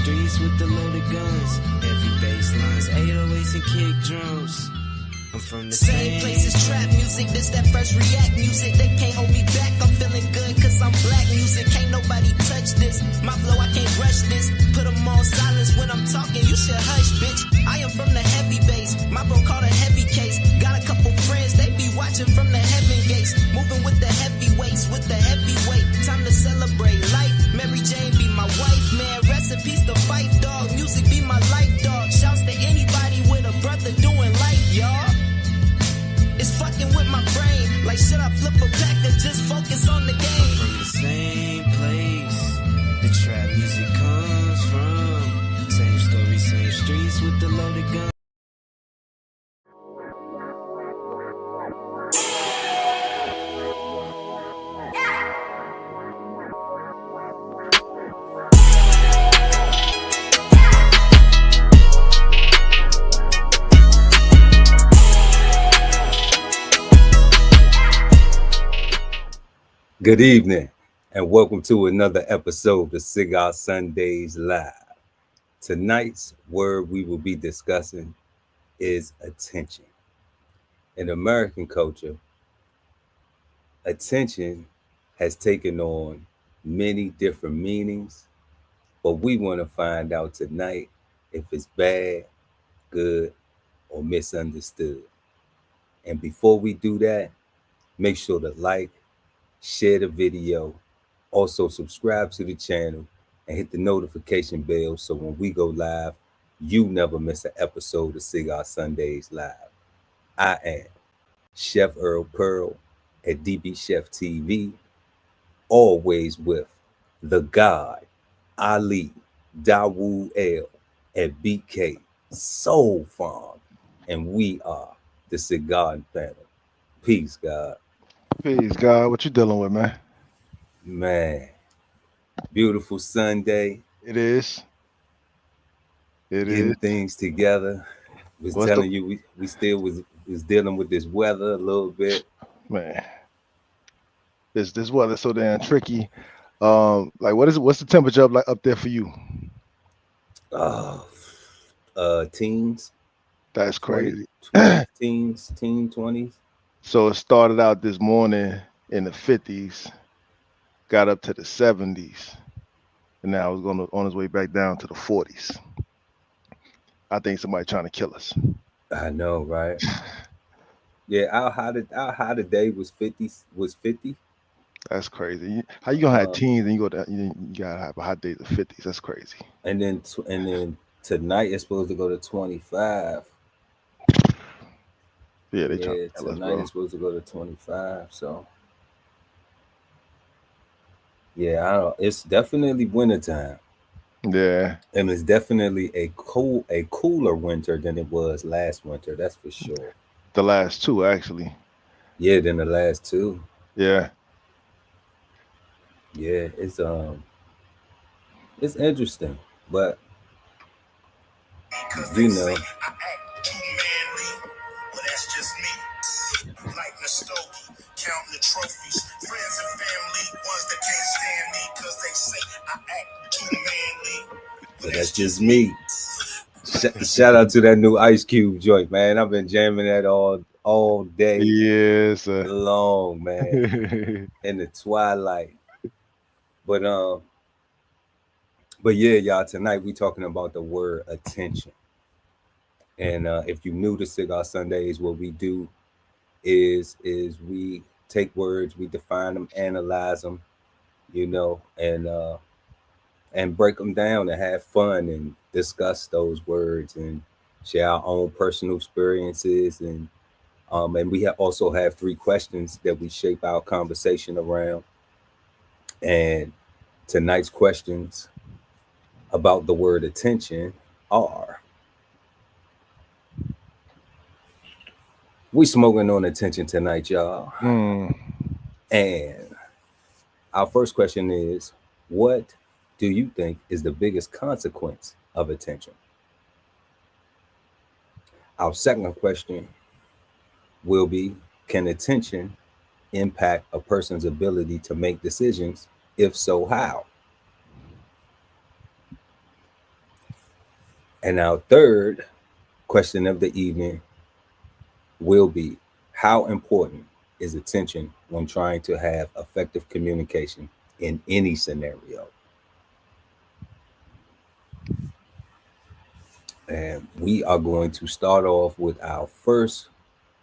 streets with the loaded guns, heavy bass lines, 808s and kick drums. I'm from the same place as trap music, this that fresh react music. They can't hold me back, I'm feeling good cause I'm black music. Can't nobody touch this, my flow I can't rush this. Put them on silence when I'm talking, you should hush bitch. I am from the heavy base, my bro called a heavy case. Got a couple friends, they be watching from the heaven gates. Moving with the heavyweights, with the heavyweight. Time to celebrate life, Mary Jane be my wife. Man, recipes to fight dog, music be my life dog. Shouts to anybody with a brother doing life, y'all. It's fucking with my brain. Like, should I flip a pack or just focus on the game? I'm from the same place the trap music comes from. Same story, same streets with the loaded gun. Good evening, and welcome to another episode of Cigar Sundays Live. Tonight's word we will be discussing is attention. In American culture, attention has taken on many different meanings, but we want to find out tonight if it's bad, good, or misunderstood. And before we do that, make sure to like, share the video, also subscribe to the channel and hit the notification bell so when we go live, you never miss an episode of Cigar Sundays Live. I am Chef Earl Pearl at DBCHEFTV, always with the God, Ali, Dawood L at BK Soul Farm, and we are the Cigarden Panel. Peace, God. Peace, God. What you dealing with, man? Man, beautiful Sunday. It is. Getting things together. Was telling you we still was dealing with this weather a little bit. Man, this weather's so damn tricky. Like what's the temperature up there for you? Teens. That's crazy. 20s, teen 20s. So it started out this morning in the 50s, got up to the 70s, and now it's on its way back down to the 40s. I think somebody trying to kill us. I know, right? Yeah, our high today was 50. That's crazy. How you gonna have teens and you gotta have a hot day of 50s? That's crazy. And then tonight it's supposed to go to 25. Yeah, tonight it's supposed to go to 25. So yeah, it's definitely wintertime. Yeah, and it's definitely a cooler winter than it was last winter. That's for sure. The last two, actually. Yeah, than the last two. Yeah. Yeah, it's interesting, but you know. Counting the trophies, friends and family, ones that can't stand me because they say I act too manly. But that's just me. Shout out to that new Ice Cube joint, man. I've been jamming that all day. Yes, long, man. In the twilight. But yeah, y'all. Tonight we talking about the word attention. And if you're new to Cigar Sundays, what we do is we take words, we define them, analyze them, and break them down and have fun and discuss those words and share our own personal experiences. And we also have 3 questions that we shape our conversation around. And tonight's questions about the word attention are: we smoking on attention tonight, y'all. And our first question is, what do you think is the biggest consequence of attention? Our second question will be, can attention impact a person's ability to make decisions? If so, how? And our third question of the evening will be, how important is attention when trying to have effective communication in any scenario? And we are going to start off with our first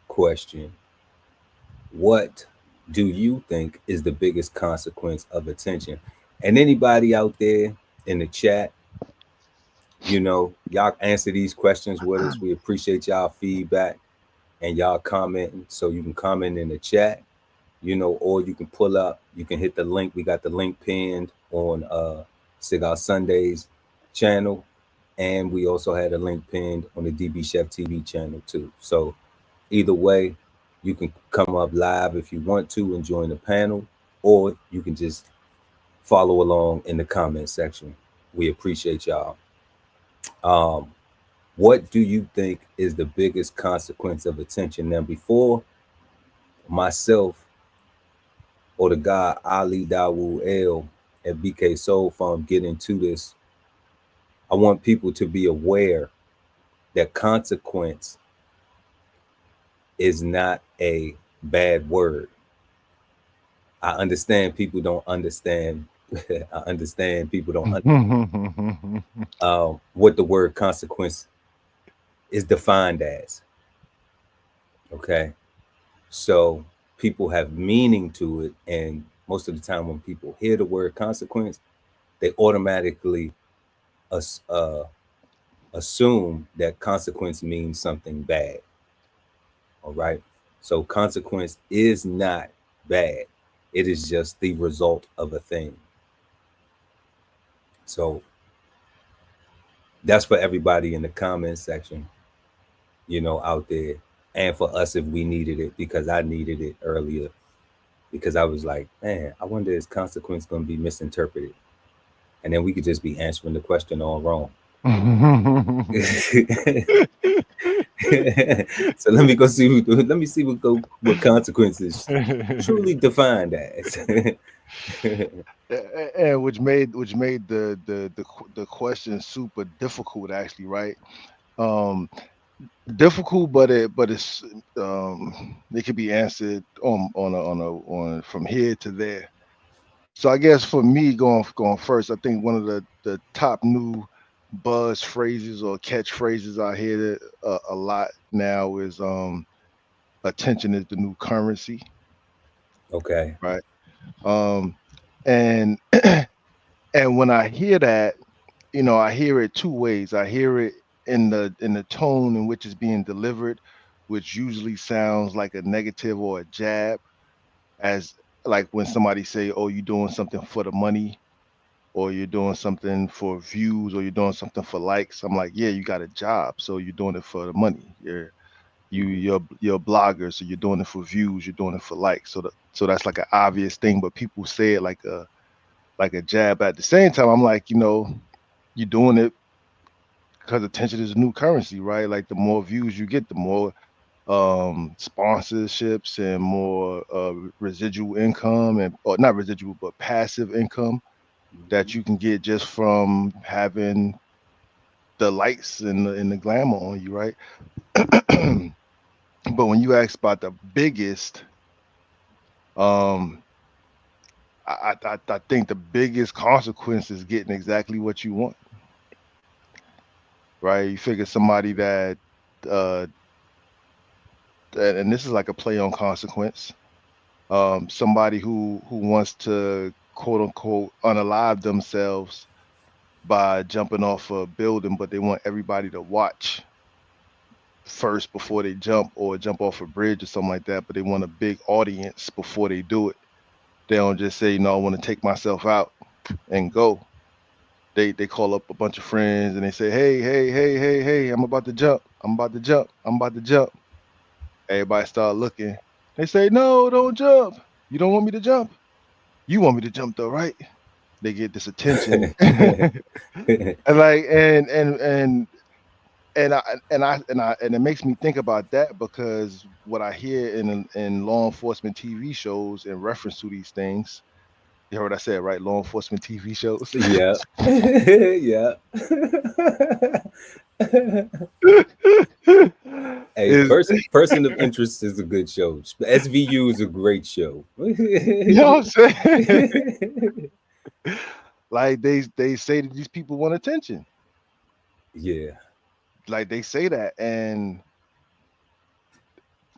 question. What do you think is the biggest consequence of attention? And anybody out there in the chat, y'all answer these questions with us. We appreciate y'all feedback and y'all commenting. So you can comment in the chat, or you can pull up, you can hit the link. We got the link pinned on Cigar Sundays channel. And we also had a link pinned on the DBCHEFTV channel too. So either way, you can come up live if you want to and join the panel, or you can just follow along in the comment section. We appreciate y'all. What do you think is the biggest consequence of attention? Now, before myself or the guy Ali Dawood L at BK Soul Farm get into this, I want people to be aware that consequence is not a bad word. I understand people don't understand. I understand people don't understand what the word consequence is defined as. Okay. So people have meaning to it. And most of the time when people hear the word consequence, they automatically assume that consequence means something bad. All right. So consequence is not bad. It is just the result of a thing. So that's for everybody in the comment section, out there. And for us if we needed it, because I needed it earlier. Because I was like, man, I wonder is consequence going to be misinterpreted? And then we could just be answering the question all wrong. So let me see what consequences truly defined as. And which made the question super difficult, actually, right? Difficult, but it's it can be answered on from here to there. So I guess for me, going first, I think one of the top new buzz phrases or catchphrases I hear a lot now is attention is the new currency. Okay. Right. And and when I hear that, I hear it two ways. I hear it in the tone in which it's being delivered, which usually sounds like a negative or a jab, as like when somebody say, "Oh, you're doing something for the money," or "You're doing something for views," or "You're doing something for likes." I'm like, yeah, you got a job, so you're doing it for the money. You're a blogger, so you're doing it for views. You're doing it for likes. So that's like an obvious thing, but people say it like a jab. At the same time, I'm like, you're doing it because attention is a new currency, right? Like the more views you get, the more sponsorships and more residual income, or not residual but passive income that you can get just from having the lights and the glamour on you, right? But when you ask about the biggest, I think the biggest consequence is getting exactly what you want, right? You figure somebody that and this is like a play on consequence. Somebody who wants to quote unquote unalive themselves by jumping off a building, but they want everybody to watch first before they jump, or jump off a bridge or something like that. But they want a big audience before they do it. They don't just say, I want to take myself out and go. They call up a bunch of friends and they say, hey, I'm about to jump. I'm about to jump. I'm about to jump. Everybody start looking. They say, no, don't jump. You don't want me to jump? You want me to jump though, right? They get this attention. and like and it makes me think about that, because what I hear in law enforcement TV shows in reference to these things, you heard what I said, right? Law enforcement TV shows. Yeah. Yeah. Hey, Is person of interest is a good show. SVU is a great show. you know what I'm saying? Like they say that these people want attention. Yeah, Like they say that, and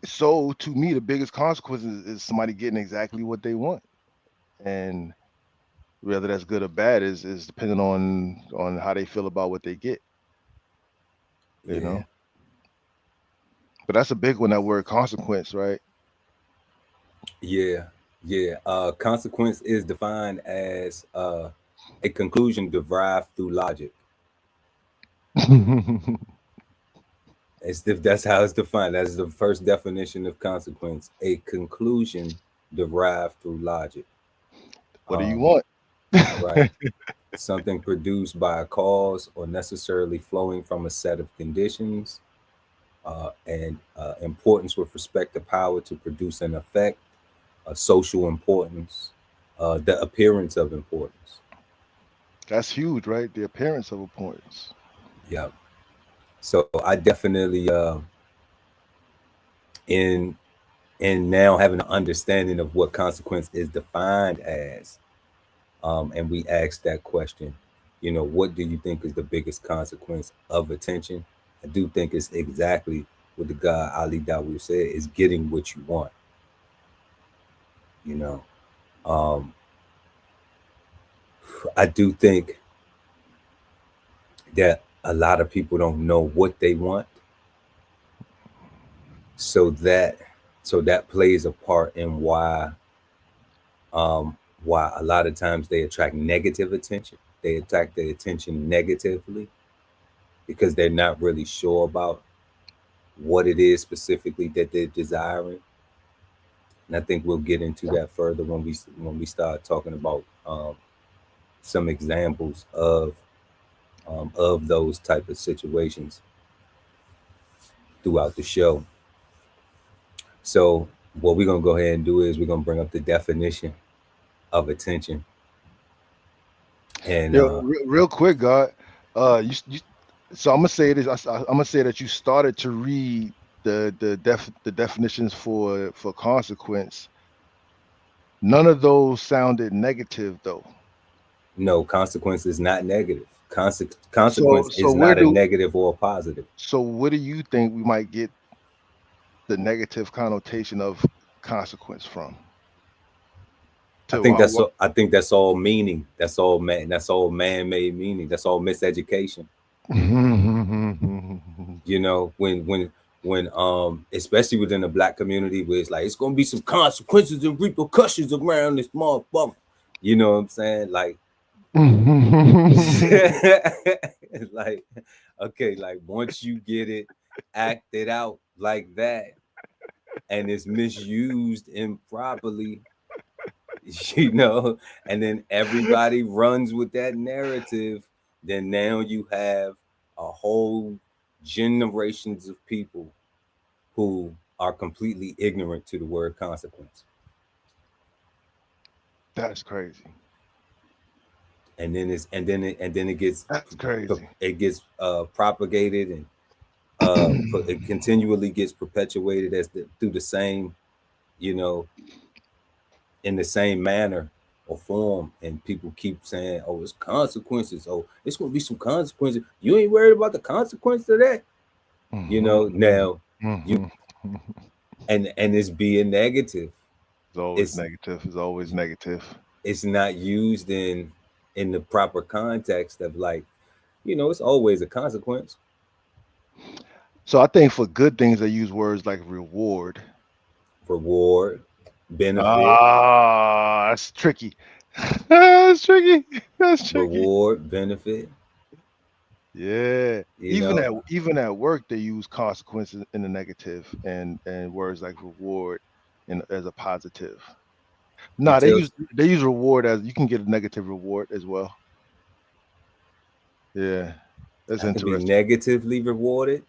so to me, the biggest consequence is somebody getting exactly what they want, and whether that's good or bad is depending on how they feel about what they get. You yeah, know, but that's a big one. That word consequence, right? yeah, yeah. Consequence is defined as a conclusion derived through logic. That's how it's defined. That's the first definition of consequence: a conclusion derived through logic. What do you Um, want? right. Something produced by a cause or necessarily flowing from a set of conditions and importance with respect to power to produce an effect, social importance, the appearance of importance. That's huge, right? The appearance of importance. Yeah. So I definitely in now having an understanding of what consequence is defined as, and we ask that question, what do you think is the biggest consequence of attention? I do think it's exactly what the guy Ali Dawood said, is getting what you want. You know, um, I do think that a lot of people don't know what they want, so that plays a part in um, why a lot of times they attract negative attention. They attract the attention negatively because they're not really sure about what it is specifically that they're desiring. And I think we'll get into that further when we start talking about some examples of those type of situations throughout the show. So what we're gonna go ahead and do is we're gonna bring up the definition of attention, and Yo, real quick, God. You so I'm gonna say this. I'm gonna say that you started to read the definitions for consequence. None of those sounded negative though. no, consequence is not negative. So Consequence so is where not a do negative or a positive. so what do you think we might get the negative connotation of consequence from? To what? I think that's all meaning. That's all man. That's all man-made meaning. That's all miseducation. When especially within the black community, where it's like it's gonna be some consequences and repercussions around this motherfucker. You know what I'm saying? Like, like, okay, like once you get it acted out like that, and it's misused improperly, you know, and then everybody runs with that narrative, then now you have a whole generations of people who are completely ignorant to the word consequence. That's crazy. And then it gets That's crazy. propagated, and it continually gets perpetuated through the same, you know, in the same manner or form, and people keep saying, "Oh, it's consequences. Oh, it's going to be some consequences. You ain't worried about the consequence of that." Now you and it's being negative. It's always It's negative. It's always negative. it's not used in the proper context of, like, it's always a consequence. So I think for good things they use words like reward. Reward, benefit, Ah, that's tricky. That's tricky. That's tricky. reward, benefit. Yeah. You know, Even at work they use consequences in the negative and words like reward in as a positive. it No, tells they use reward as you can get a negative reward as well. Yeah. That's I can be interesting. negatively rewarded.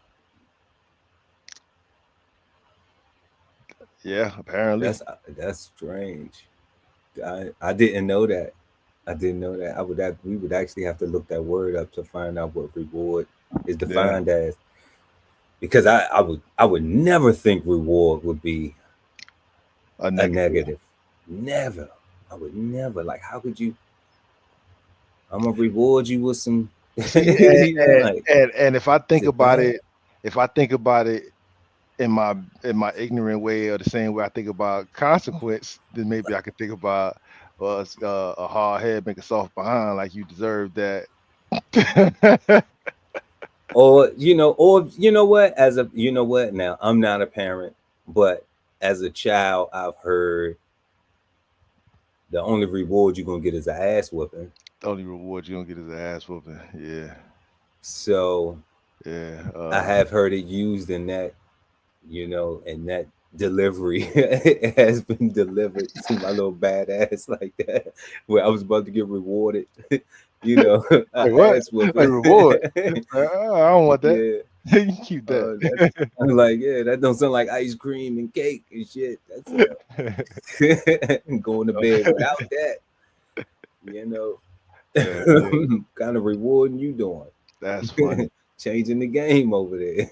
Yeah, apparently. That's strange. I didn't know that. I didn't know that. We would actually have to look that word up to find out what reward is defined as, because I would never think reward would be A a negative. negative. Never. I would never. Like, how could you? I'm gonna reward you with some. See, Like, and if I think it about bad? it, in my ignorant way, or the same way I think about consequence, then maybe I could think about a hard head make a soft behind, like you deserve that. Or you know what? As a you know what? Now I'm not a parent, but as a child, I've heard the only reward you're gonna get is an ass whooping. The only reward you don't get is an ass whooping. Yeah, So yeah. I have heard it used in that, and that delivery has been delivered to my little badass like that, where I was about to get rewarded, an Like what? ass Like whooping. reward? I don't want that. Yeah. You keep that. That's, I'm like, yeah, that don't sound like ice cream and cake and shit. That's going to bed without that, you know. Yeah, Kind of rewarding you doing. that's funny. Changing the game over there.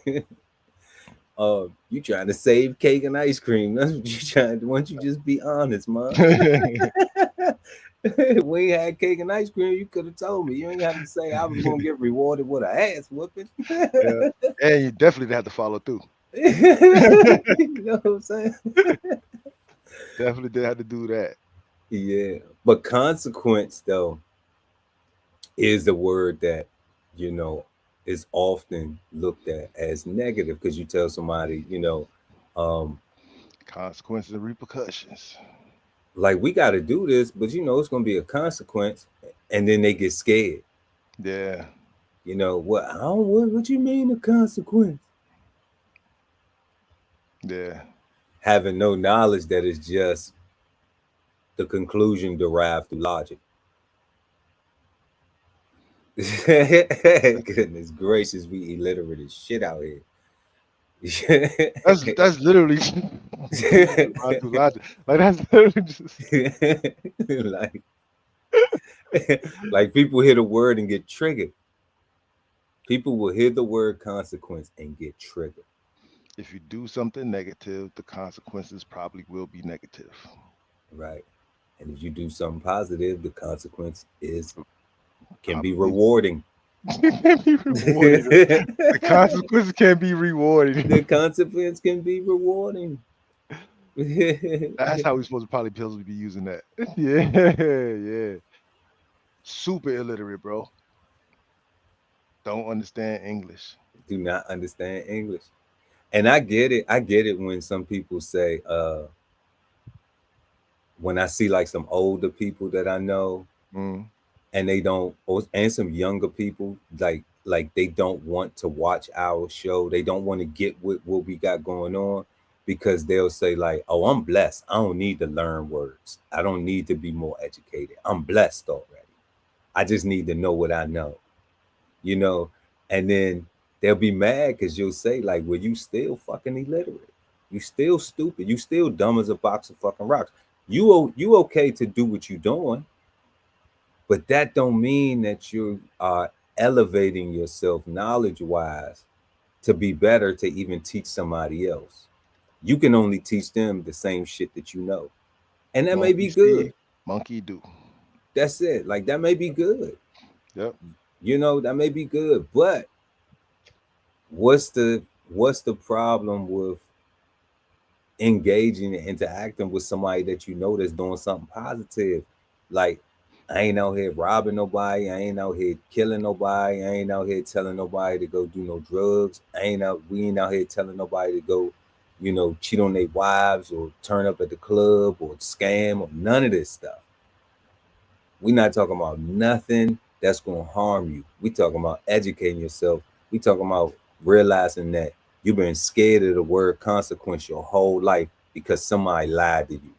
You trying to save cake and ice cream. That's what you trying to. Why don't you just be honest, man? We ain't had cake and ice cream. You could have told me. You ain't have to say I was gonna get rewarded with an ass whooping. Yeah. And you definitely have to follow through. You know what I'm saying? Definitely did have to do that. Yeah. But consequence though is the word that, is often looked at as negative, because you tell somebody, um, Consequences and repercussions. like, we got to do this, but it's going to be a consequence, and then they get scared. Yeah. What? I don't. What you mean a consequence? Yeah. Having no knowledge that it's just the conclusion derived through logic. Goodness gracious, we illiterate as shit out here. That's literally logic. Like that's literally just like, like people hear the word and get triggered. People will hear the word consequence and get triggered. if you do something negative, the consequences probably will be negative. Right. And if you do something positive, the consequence can be Probably rewarding. can be rewarded. The consequences can be rewarded. The consequence can be rewarding. That's how we're supposed to be using that. Yeah. Super illiterate, bro. Don't understand English. Do not understand English. And I get it. I get it when some people say, when I see like some older people that I know, and they don't, and some younger people, like they don't want to watch our show. They don't want to get what we got going on, because they'll say like, oh, I'm blessed. I don't need to learn words. I don't need to be more educated. I'm blessed already. I just need to know what I know, and then they'll be mad because you'll say like, well, you still fucking illiterate. You still stupid. You still dumb as a box of fucking rocks. You okay to do what you're doing, but that don't mean that you are elevating yourself knowledge-wise to be better to even teach somebody else. You can only teach them the same shit that you know. And that may be good. Monkey do. That's it. Like, that may be good. Yep. That may be good. But what's the problem with engaging and interacting with somebody that that's doing something positive? Like, I ain't out here robbing nobody. I ain't out here killing nobody. I ain't out here telling nobody to go do no drugs. We ain't out here telling nobody to go, cheat on their wives or turn up at the club or scam or none of this stuff. We not talking about nothing that's going to harm you. We talking about educating yourself. We talking about realizing that you've been scared of the word consequence your whole life because somebody lied to you.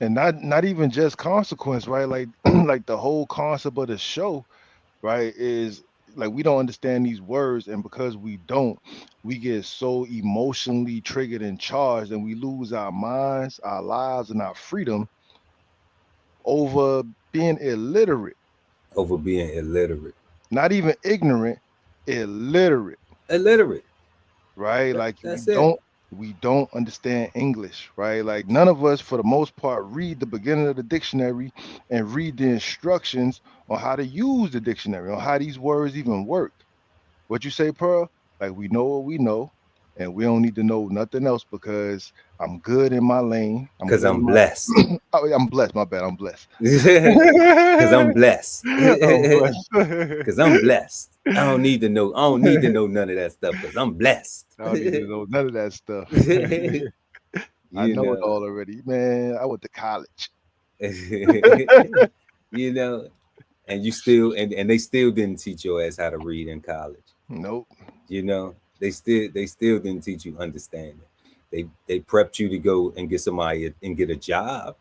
And not even just consequence, right? Like like the whole concept of the show, right, is like we don't understand these words, and because we don't, we get so emotionally triggered and charged, and we lose our minds, our lives, and our freedom over being illiterate. not even ignorant, illiterate. Illiterate. Right? Like That's it. we don't understand English, right? Like none of us, for the most part, read the beginning of the dictionary and read the instructions on how to use the dictionary, on how these words even work. What you say, Pearl? Like we know what we know, and we don't need to know nothing else because I'm good in my lane. I'm Because good I'm in my. blessed. Oh, yeah, I'm blessed. My bad. I'm blessed. Because I'm blessed. I'm Because I'm blessed. blessed. I don't need to know. I don't need to know none of that stuff because I'm blessed. I don't need to know none of that stuff. I You know it know. all already, man. I went to college. You know, and you still and they still didn't teach your ass how to read in college. Nope. You know, they still didn't teach you understanding. They prepped you to go and get somebody and get a job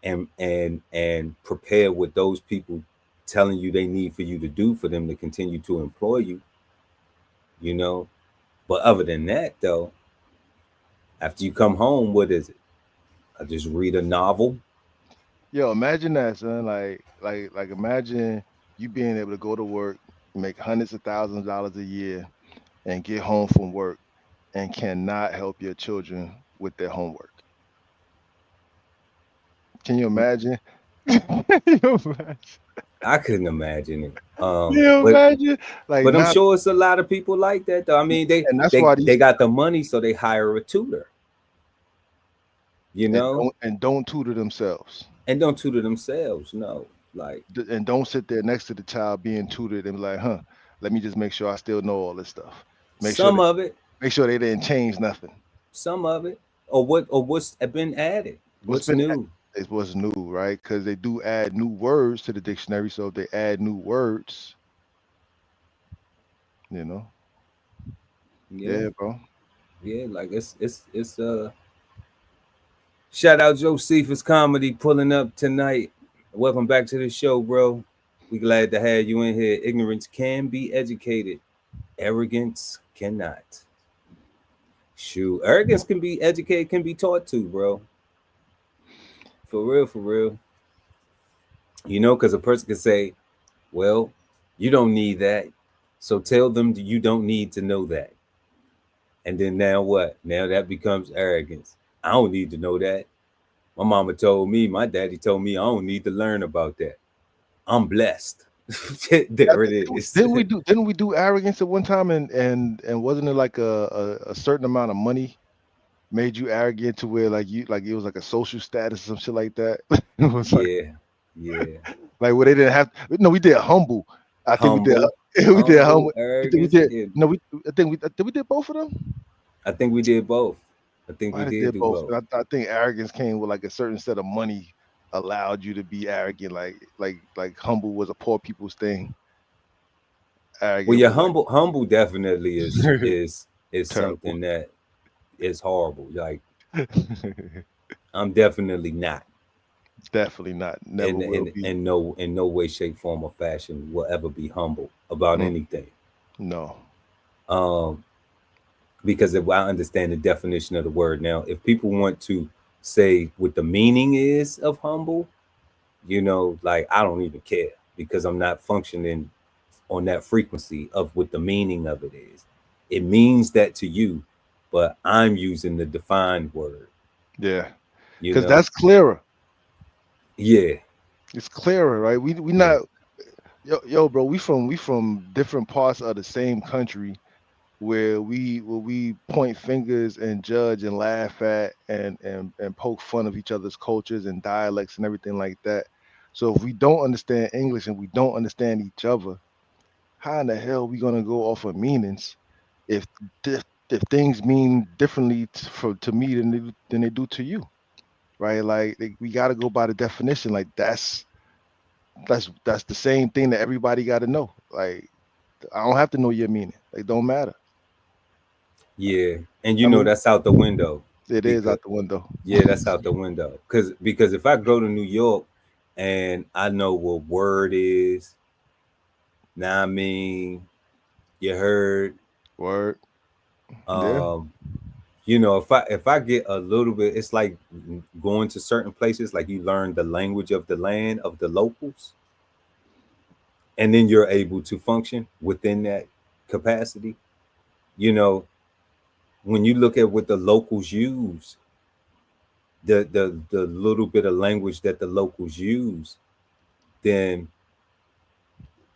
and prepare what those people telling you they need for you to do for them to continue to employ you, you know. But other than that though, after you come home, what is it? I just read a novel. Yo, imagine that, son. Like, imagine you being able to go to work, make hundreds of thousands of dollars a year, and get home from work and cannot help your children with their homework. Can you imagine? Can you imagine? I couldn't imagine it. Can you But imagine? Like I'm not, sure it's a lot of people like that though. I mean, they and that's they why they these got the money, so they hire a tutor, you know, and don't tutor themselves. and don't tutor themselves. No, like And don't sit there next to the child being tutored and be like, huh, let me just make sure I still know all this stuff. Make sure some that of it, make sure they didn't change nothing. some of it, or what's been added, What's what's been new. is what's new, right? Because they do add new words to the dictionary. So if they add new words, you know, Yeah, yeah, bro. yeah, like it's. Shout out Josephus Comedy pulling up tonight. Welcome back to the show, bro. We glad to have you in here. Ignorance can be educated, arrogance cannot. Shoot, arrogance can be educated, can be taught to, bro. For real, for real. You know, because a person can say, well, you don't need that. So tell them that you don't need to know that. And then now what? Now that becomes arrogance. I don't need to know that. My mama told me, my daddy told me I don't need to learn about that. I'm blessed. I There it think- is. didn't we do arrogance at one time and wasn't it like a certain amount of money made you arrogant to where like you like it was like a social status or some shit like that? It was Yeah, yeah. like where they didn't have no, we did humble. I think we did Humble, we did humble, humble. We arrogance. did Yeah, no we I think we did both of them. I think we did both. I think we Might have did did do both. both. And I think arrogance came with like a certain set of money allowed you to be arrogant. Like humble was a poor people's thing. Well, Arrogant yeah, was like humble definitely is terrible. something that is horrible. Like I'm definitely not. Definitely not. Never In will in be. in no in no way, shape, form, or fashion will ever be humble about Mm, anything. no. Um, because if I understand the definition of the word now, if people want to say what the meaning is of humble, like I don't even care because I'm not functioning on that frequency of what the meaning of it is. It means that to you, but I'm using the defined word, Yeah. you Because know? that's clearer. Yeah, It's clearer, right? We yeah. not yo, bro, we from different parts of the same country where we point fingers and judge and laugh at and poke fun of each other's cultures and dialects and everything like that. So if we don't understand English and we don't understand each other, how in the hell we gonna go off of meanings if if things mean differently to me than they do to you, right? Like we got to go by the definition. Like that's the same thing that everybody got to know. Like I don't have to know your meaning. It don't matter. Yeah. And I mean, that's out the window it is because out the window. yeah, that's out the window. Because if I go to New York and I know what word is, now I mean, you heard, Word. Yeah. um, if I get a little bit, it's like going to certain places, like you learn the language of the land of the locals, and then you're able to function within that capacity. You know, when you look at what the locals use, the little bit of language that the locals use, then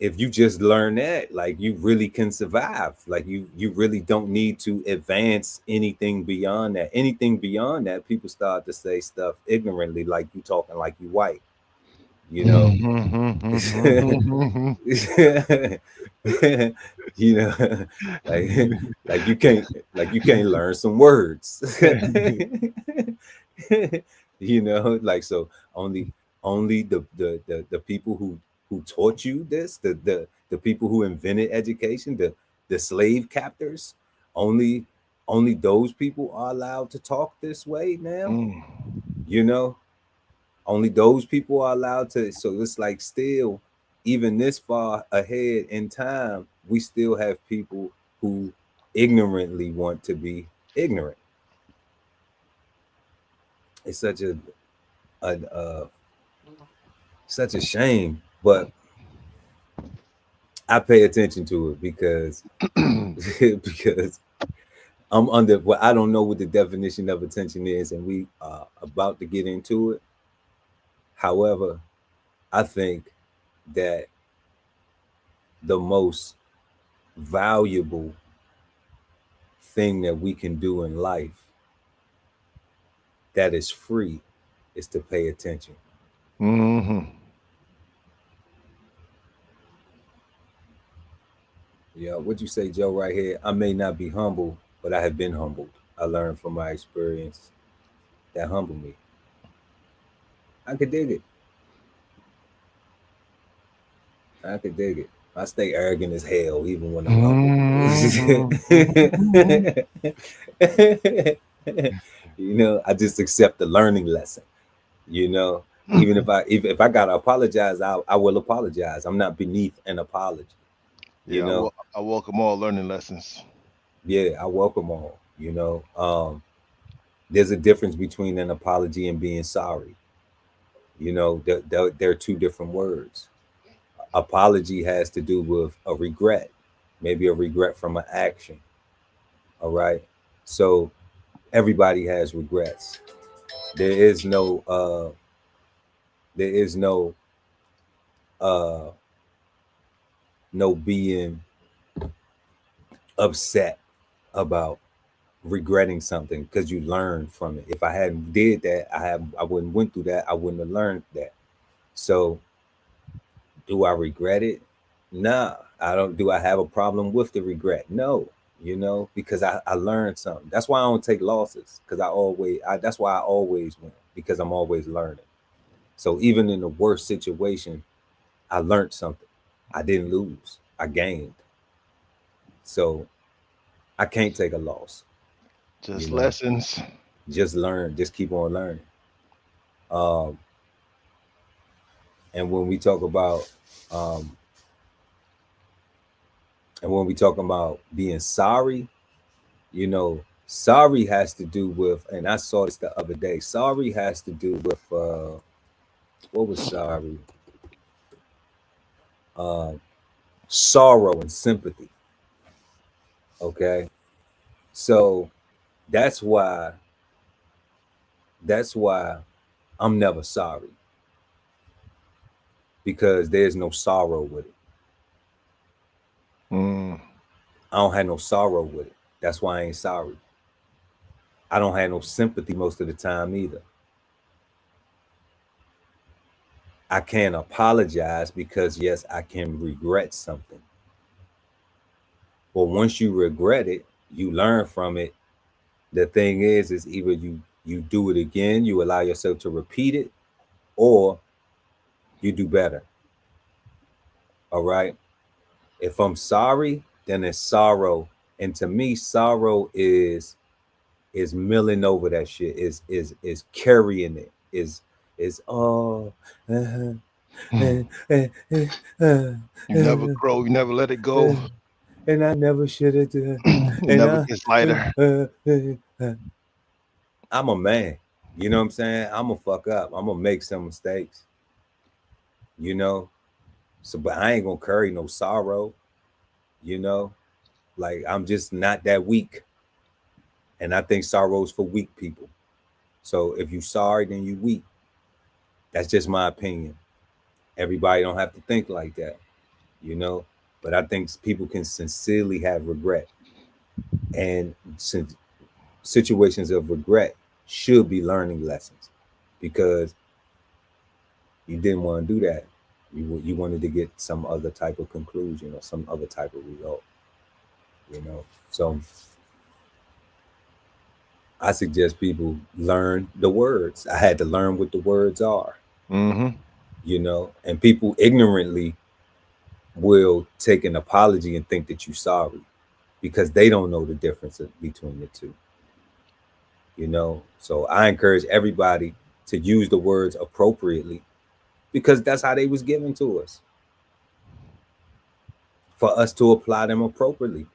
if you just learn that, like, you really can survive. Like, you really don't need to advance anything beyond that. Anything beyond that, people start to say stuff ignorantly, like you talking like you white, you know. You know, like you can't learn some words. You know, like, so only the people who taught you this, the people who invented education, the slave captors, only those people are allowed to talk this way now. You know, only those people are allowed to. So it's like, still, even this far ahead in time, we still have people who ignorantly want to be ignorant. It's such a shame, but I pay attention to it because because I'm under. Well, I don't know what the definition of attention is, and we are about to get into it. However, I think that the most valuable thing that we can do in life that is free is to pay attention. Yeah, what you say, Joe, right here? I may not be humble, but I have been humbled. I learned from my experience that humbled me. I could dig it. I could dig it. I stay arrogant as hell, even when I'm humble. You know, I just accept the learning lesson. You know, even if I gotta apologize, I will apologize. I'm not beneath an apology. You Yeah, know, I welcome all learning lessons. yeah, I welcome all. You know, there's a difference between an apology and being sorry. You know, they're two different words. Apology has to do with a regret, maybe a regret from an action. All right. So everybody has regrets. There is no there is uh no being upset about regretting something, because you learn from it. If I hadn't did that, I wouldn't went through that. I wouldn't have learned that. So do I regret it? Nah, I don't. Do I have a problem with the regret? No, you know, because I learned something. That's why I don't take losses, because that's why I always win, because I'm always learning. So even in the worst situation, I learned something. I didn't lose. I gained. So I can't take a loss, you Just know. lessons. Just learn, just keep on learning. Um, and when we talk about um, and when we talk about being sorry, you know, sorry has to do with, and I saw this the other day. Sorry has to do with what was sorry? Uh, Sorrow and sympathy. Okay, so that's why that's why I'm never sorry, because there's no sorrow with it. Mm. I don't have no sorrow with it. That's why I ain't sorry. I don't have no sympathy most of the time either. I can't apologize because, yes, I can regret something. But once you regret it, you learn from it. The thing is either you do it again, you allow yourself to repeat it, or you do better. All right. If I'm sorry, then it's sorrow. And to me, sorrow is milling over that shit, is carrying it, is oh You never grow, you never let it go. and I never should have done. It And never gets lighter. I'm a man. You know what I'm saying? I'm gonna fuck up. I'm gonna make some mistakes. You know, So, but I ain't gonna carry no sorrow, you know. Like I'm just not that weak, and I think sorrow's for weak people. So if you sorry, then you weak. That's just my opinion. Everybody don't have to think like that, you know. But I think people can sincerely have regret, and since situations of regret should be learning lessons, because you didn't want to do that. You wanted to get some other type of conclusion or some other type of result, you know. So I suggest people learn the words. I had to learn what the words are, Mm-hmm. you know, and people ignorantly will take an apology and think that you're sorry because they don't know the difference between the two, you know. So I encourage everybody to use the words appropriately because that's how they was given to us, for us to apply them appropriately,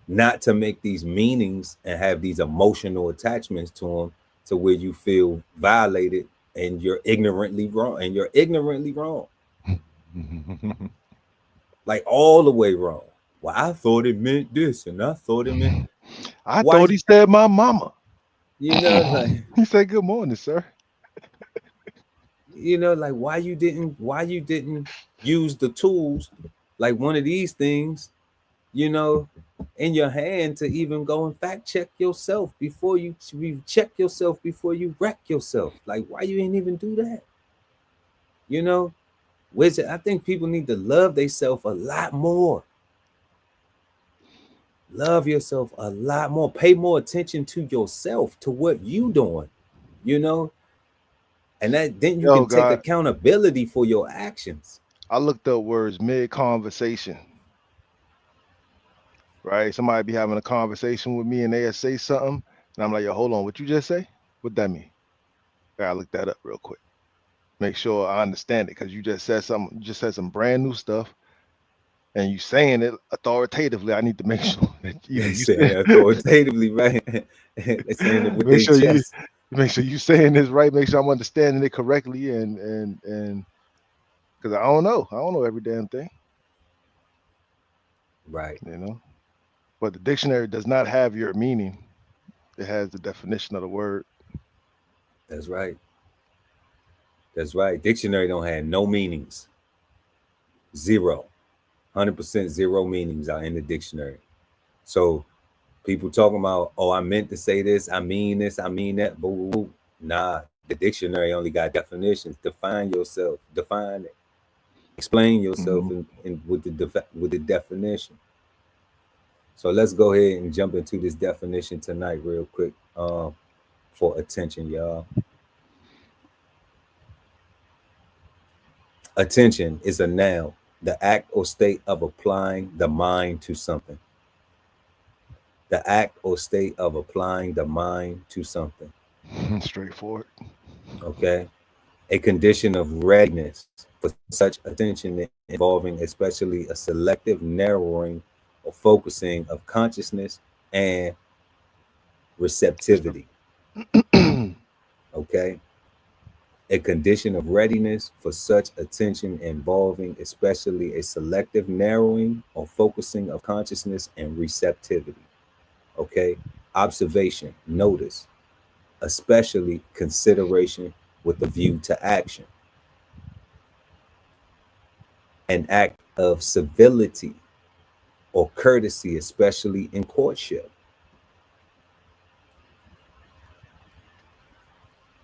not to make these meanings and have these emotional attachments to them to where you feel violated and you're ignorantly wrong, like all the way wrong. Well, I thought it meant this and I thought it meant I why, thought he said my mama. you know, like He said good morning, sir. like why you didn't use the tools like one of these things, you know, in your hand to even go and fact check yourself before you check yourself before you wreck yourself. Like why you ain't even do that? You know, which I think people need to love themselves a lot more. Love yourself a lot more. Pay more attention to yourself, to what you doing, you know, and that then you Yo, can take God, accountability for your actions. I looked up words mid conversation. Right? Somebody be having a conversation with me and they say something, and I'm like, yo, hold on, what you just say? What that mean? I gotta look that up real quick. Make sure I understand it, because you just said something, you just said some brand new stuff, and you saying it authoritatively. I need to make sure that either They you say authoritatively, right? They saying it with make their sure you chest. make sure you saying this right, make sure I'm understanding it correctly, and because I don't know every damn thing, Right. you know. But the dictionary does not have your meaning. It has the definition of the word. That's right. That's right. Dictionary don't have no meanings. Zero. 100% zero meanings are in the dictionary. So people talking about, oh, I meant to say this, I mean this, I mean that. Boo, boo, boo. Nah, the dictionary only got definitions. Define yourself. Define it. Explain yourself Mhm. in with the definition. So let's go ahead and jump into this definition tonight, real quick, for attention, y'all. Attention is a noun, the act or state of applying the mind to something. The act or state of applying the mind to something. Straightforward. Okay. A condition of readiness for such attention involving especially a selective narrowing or focusing of consciousness and receptivity. Okay. A condition of readiness for such attention involving especially a selective narrowing or focusing of consciousness and receptivity. Okay. Observation, notice, especially consideration with a view to action. An act of civility or courtesy, especially in courtship.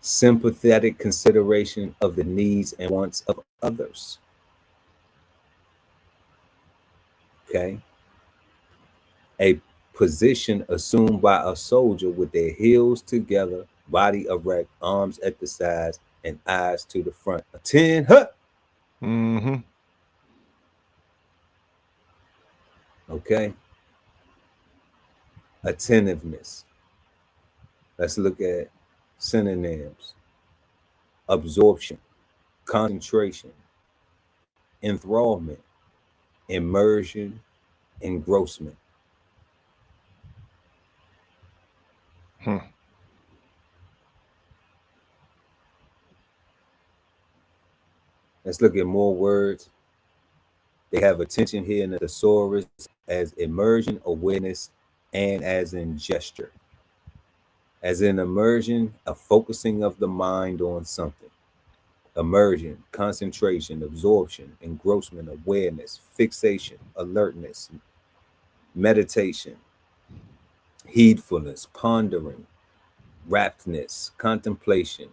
Sympathetic consideration of the needs and wants of others. Okay. A position assumed by a soldier with their heels together, body erect, arms at the sides, and eyes to the front. Attend, huh? Mm-hmm. Okay. Attentiveness. Let's look at synonyms: absorption, concentration, enthrallment, immersion, engrossment. Hmm. Let's look at more words. They have attention here in the thesaurus as immersion, awareness, and as in gesture. As in immersion, a focusing of the mind on something. Immersion, concentration, absorption, engrossment, awareness, fixation, alertness, meditation, heedfulness, pondering, raptness, contemplation,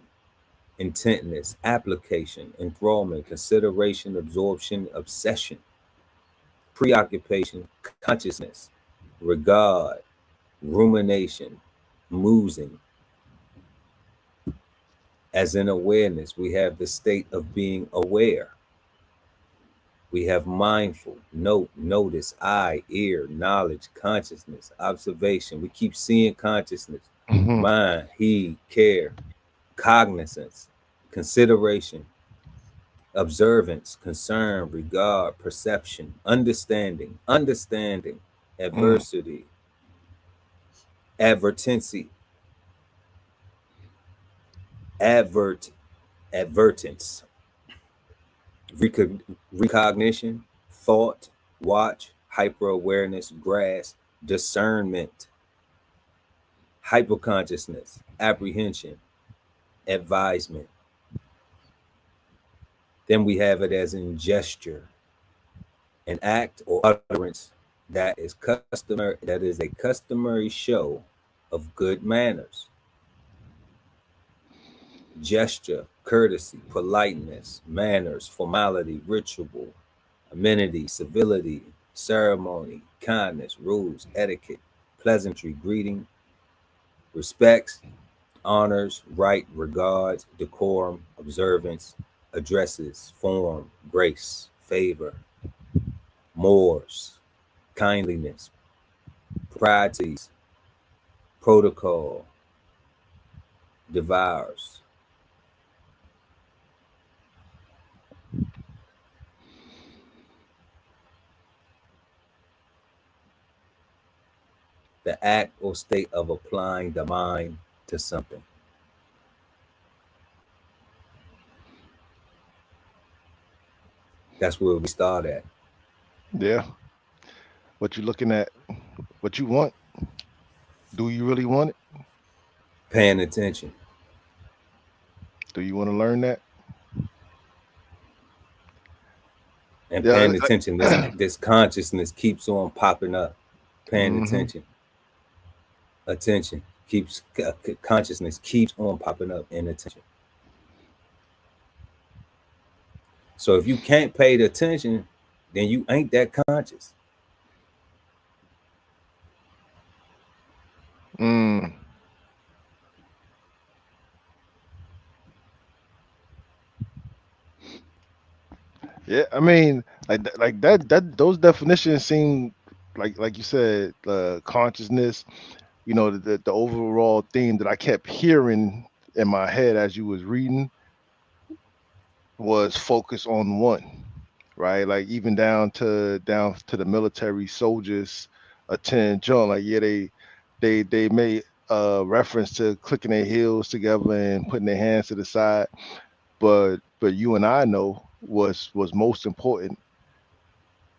intentness, application, enthrallment, consideration, absorption, obsession, preoccupation, consciousness, regard, rumination, musing. As in awareness, we have the state of being aware. We have mindful, note, notice, eye, ear, knowledge, consciousness, observation. We keep seeing consciousness, mind, heed, care, cognizance, consideration, observance, concern, regard, perception, understanding, adversity, advertency, advertence, recognition, thought, watch, hyper-awareness, grasp, discernment, hyperconsciousness, apprehension, advisement. Then we have it as in gesture, an act or utterance that is a customary show of good manners. Gesture, courtesy, politeness, manners, formality, ritual, amenity, civility, ceremony, kindness, rules, etiquette, pleasantry, greeting, respects, honors, right, regards, decorum, observance, addresses, form, grace, favor, mores, kindliness, proprieties, protocol, devours. The act or state of applying the mind to something. That's where we start at. Yeah. What you looking at? What you want? Do you really want it? Paying attention. Do you want to learn that? And paying attention, this consciousness keeps on popping up. Paying attention. Attention keeps consciousness keeps on popping up in attention. So if you can't pay the attention, then you ain't that conscious. Yeah, I mean, like that those definitions seem like you said, consciousness. You know, the overall theme that I kept hearing in my head as you was reading was focus on one, right? Like even down to the military soldiers attend John. Like yeah, they made reference to clicking their heels together and putting their hands to the side, but you and I know was most important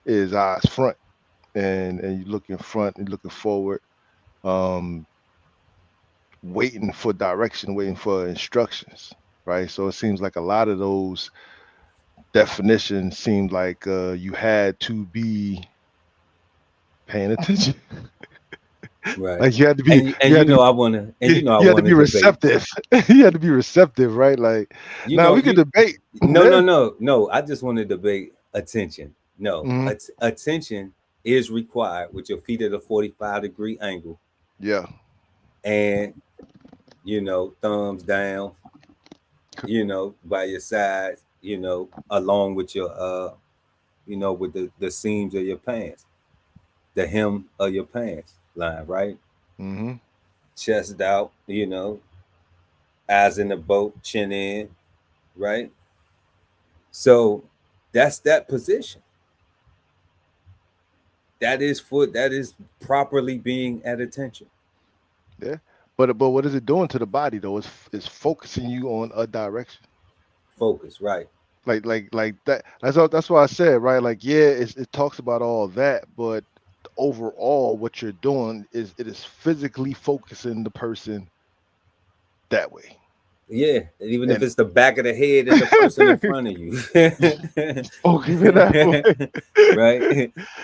is eyes front, and you look in front and looking forward, waiting for direction, waiting for instructions, right? So it seems like a lot of those definitions seemed like you had to be paying attention. Right. Like you had to be, and you know I wanna be receptive. You had to be receptive, right? Like now we could debate. No. I just want to debate attention. No, attention is required with your feet at a 45-degree angle. Yeah. And thumbs down, by your sides, along with your with the seams of your pants, the hem of your pants line, right? Chest out, eyes in the boat, chin in, right? So that's that position. That is properly being at attention. Yeah. But what is it doing to the body though? It's focusing you on a direction. Focus, right. like that. That's why I said, right? Like, yeah, it talks about all that, but overall, what you're doing is it is physically focusing the person that way. Yeah, even if And it's the back of the head of the person in front of you. focus it that way. Right?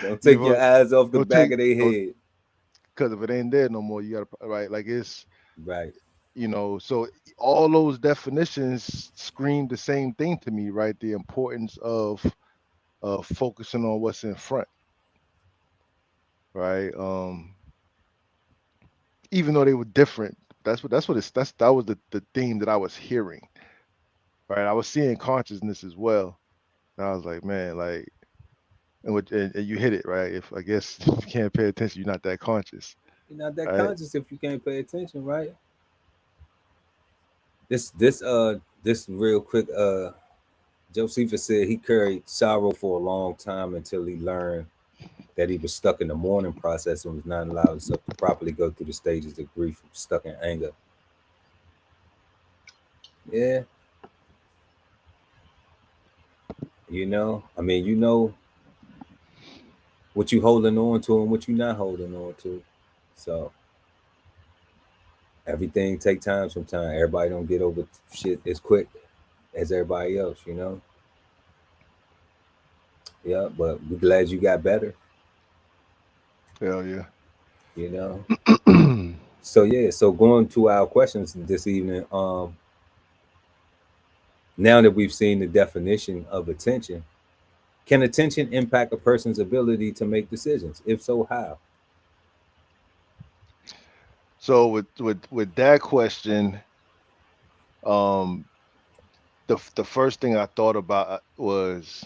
Don't You take your want eyes off the don't back take of their head. because if it ain't there no more, you gotta right. Like it's Right. so all those definitions scream the same thing to me, right? The importance of focusing on what's in front, right? Even though they were different, that was the theme that I was hearing, right? I was seeing consciousness as well. And I was like, man, like, and you hit it, right? If I guess if you can't pay attention, you're not that conscious, You're not that right? conscious if you can't pay attention, right? This real quick, Josephus said he carried sorrow for a long time until he learned that he was stuck in the mourning process and was not allowed himself to properly go through the stages of grief, stuck in anger. Yeah, I mean, what you holding on to and what you not holding on to. So everything take time sometimes. Everybody don't get over shit as quick as everybody else. Yeah, but we're glad you got better, Hell yeah. you know. So yeah, so going to our questions this evening, now that we've seen the definition of attention, can attention impact a person's ability to make decisions? If so, how? So with that question, um, the first thing I thought about was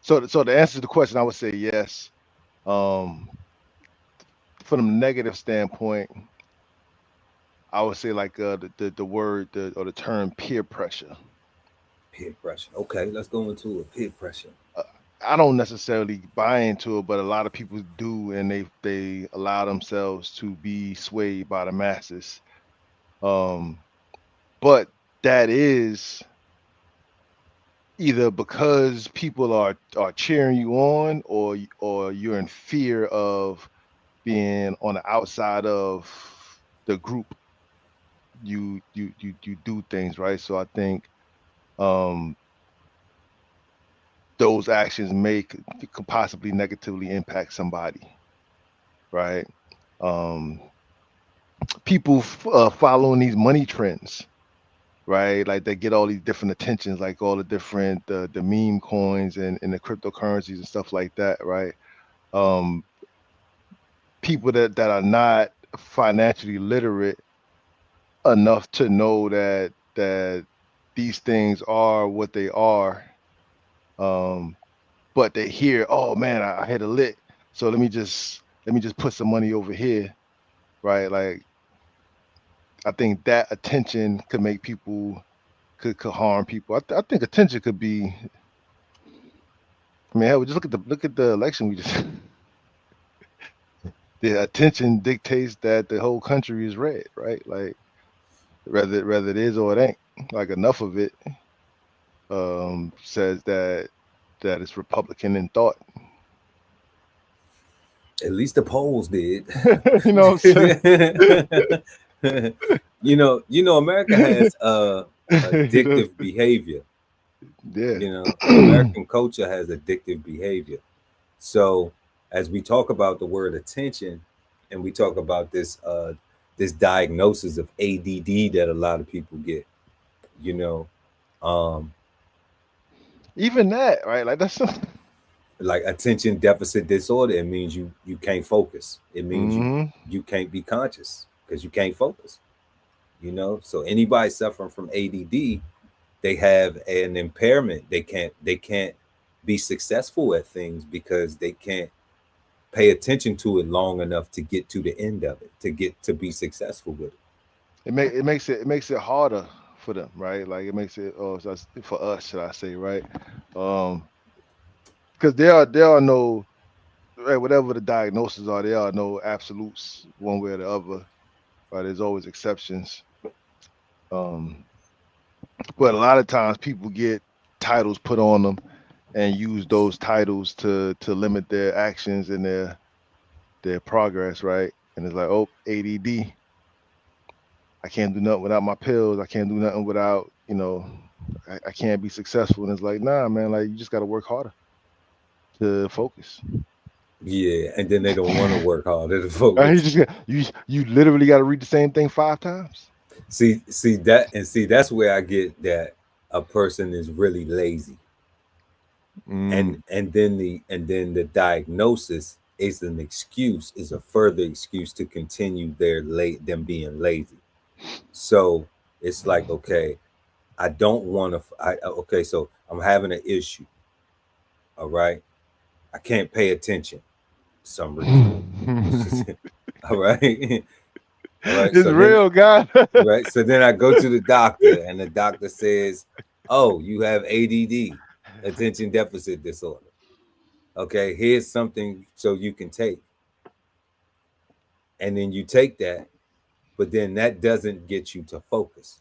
so the answer to the question, I would say yes. Um, from a negative standpoint, I would say like the word or the term peer pressure. Peer pressure. Okay, let's go into it. Peer pressure. Uh, I don't necessarily buy into it, but a lot of people do, and they allow themselves to be swayed by the masses. Um, but that is either because people are cheering you on, or you're in fear of being on the outside of the group. You do things right. So I think um those actions could possibly negatively impact somebody, right? um People following these money trends, right? Like they get all these different attentions, like all the different the meme coins and the cryptocurrencies and stuff like that, right? um People that are not financially literate enough to know that these things are what they are. um but they hear, oh man, I hit a lick, so let me just put some money over here, right? Like I think that attention could make people could harm people. I think attention could be. I mean, hell, just look at the election we just. The attention dictates that the whole country is red, right? Like whether it is or it ain't. Like enough of it says that it's Republican in thought. At least the polls did. You know what I'm America has saying? You know? addictive behavior. Yeah. American culture has addictive behavior. So as we talk about the word attention, and we talk about this diagnosis of ADD that a lot of people get, you know, um, Even that, right? Like that's. like attention deficit disorder, it means you can't focus. It means you Hmm. you can't be conscious because you can't focus. So anybody suffering from ADD, they have an impairment. They can't be successful at things because they can't pay attention to it long enough to get to the end of it, to get to be successful with it. It makes it harder for them, right? Like it makes it for us, should I say, right? Um, because there are no, right, whatever the diagnoses are, there are no absolutes one way or the other, right? There's always exceptions. Um, But a lot of times people get titles put on them and use those titles to limit their actions and their progress, right? And it's like, oh, ADD. I can't do nothing without my pills. I can't do nothing without, I can't be successful. And it's like, nah, man, like you just got to work harder to focus. Yeah, and then they don't want to work harder to You focus. just you literally got to read the same thing 5 times. See that's where I get that a person is really lazy. Mm. And then the diagnosis is an excuse, is a further excuse to continue them being lazy. So it's like, okay, I don't want to. Okay, so I'm having an issue. All right, I can't pay attention for some reason. All right, all right. It's So then, real, God. right. So then I go to the doctor, and the doctor says, "Oh, you have ADD, attention deficit disorder. Okay, here's something so you can take." And then you take that, but then that doesn't get you to focus.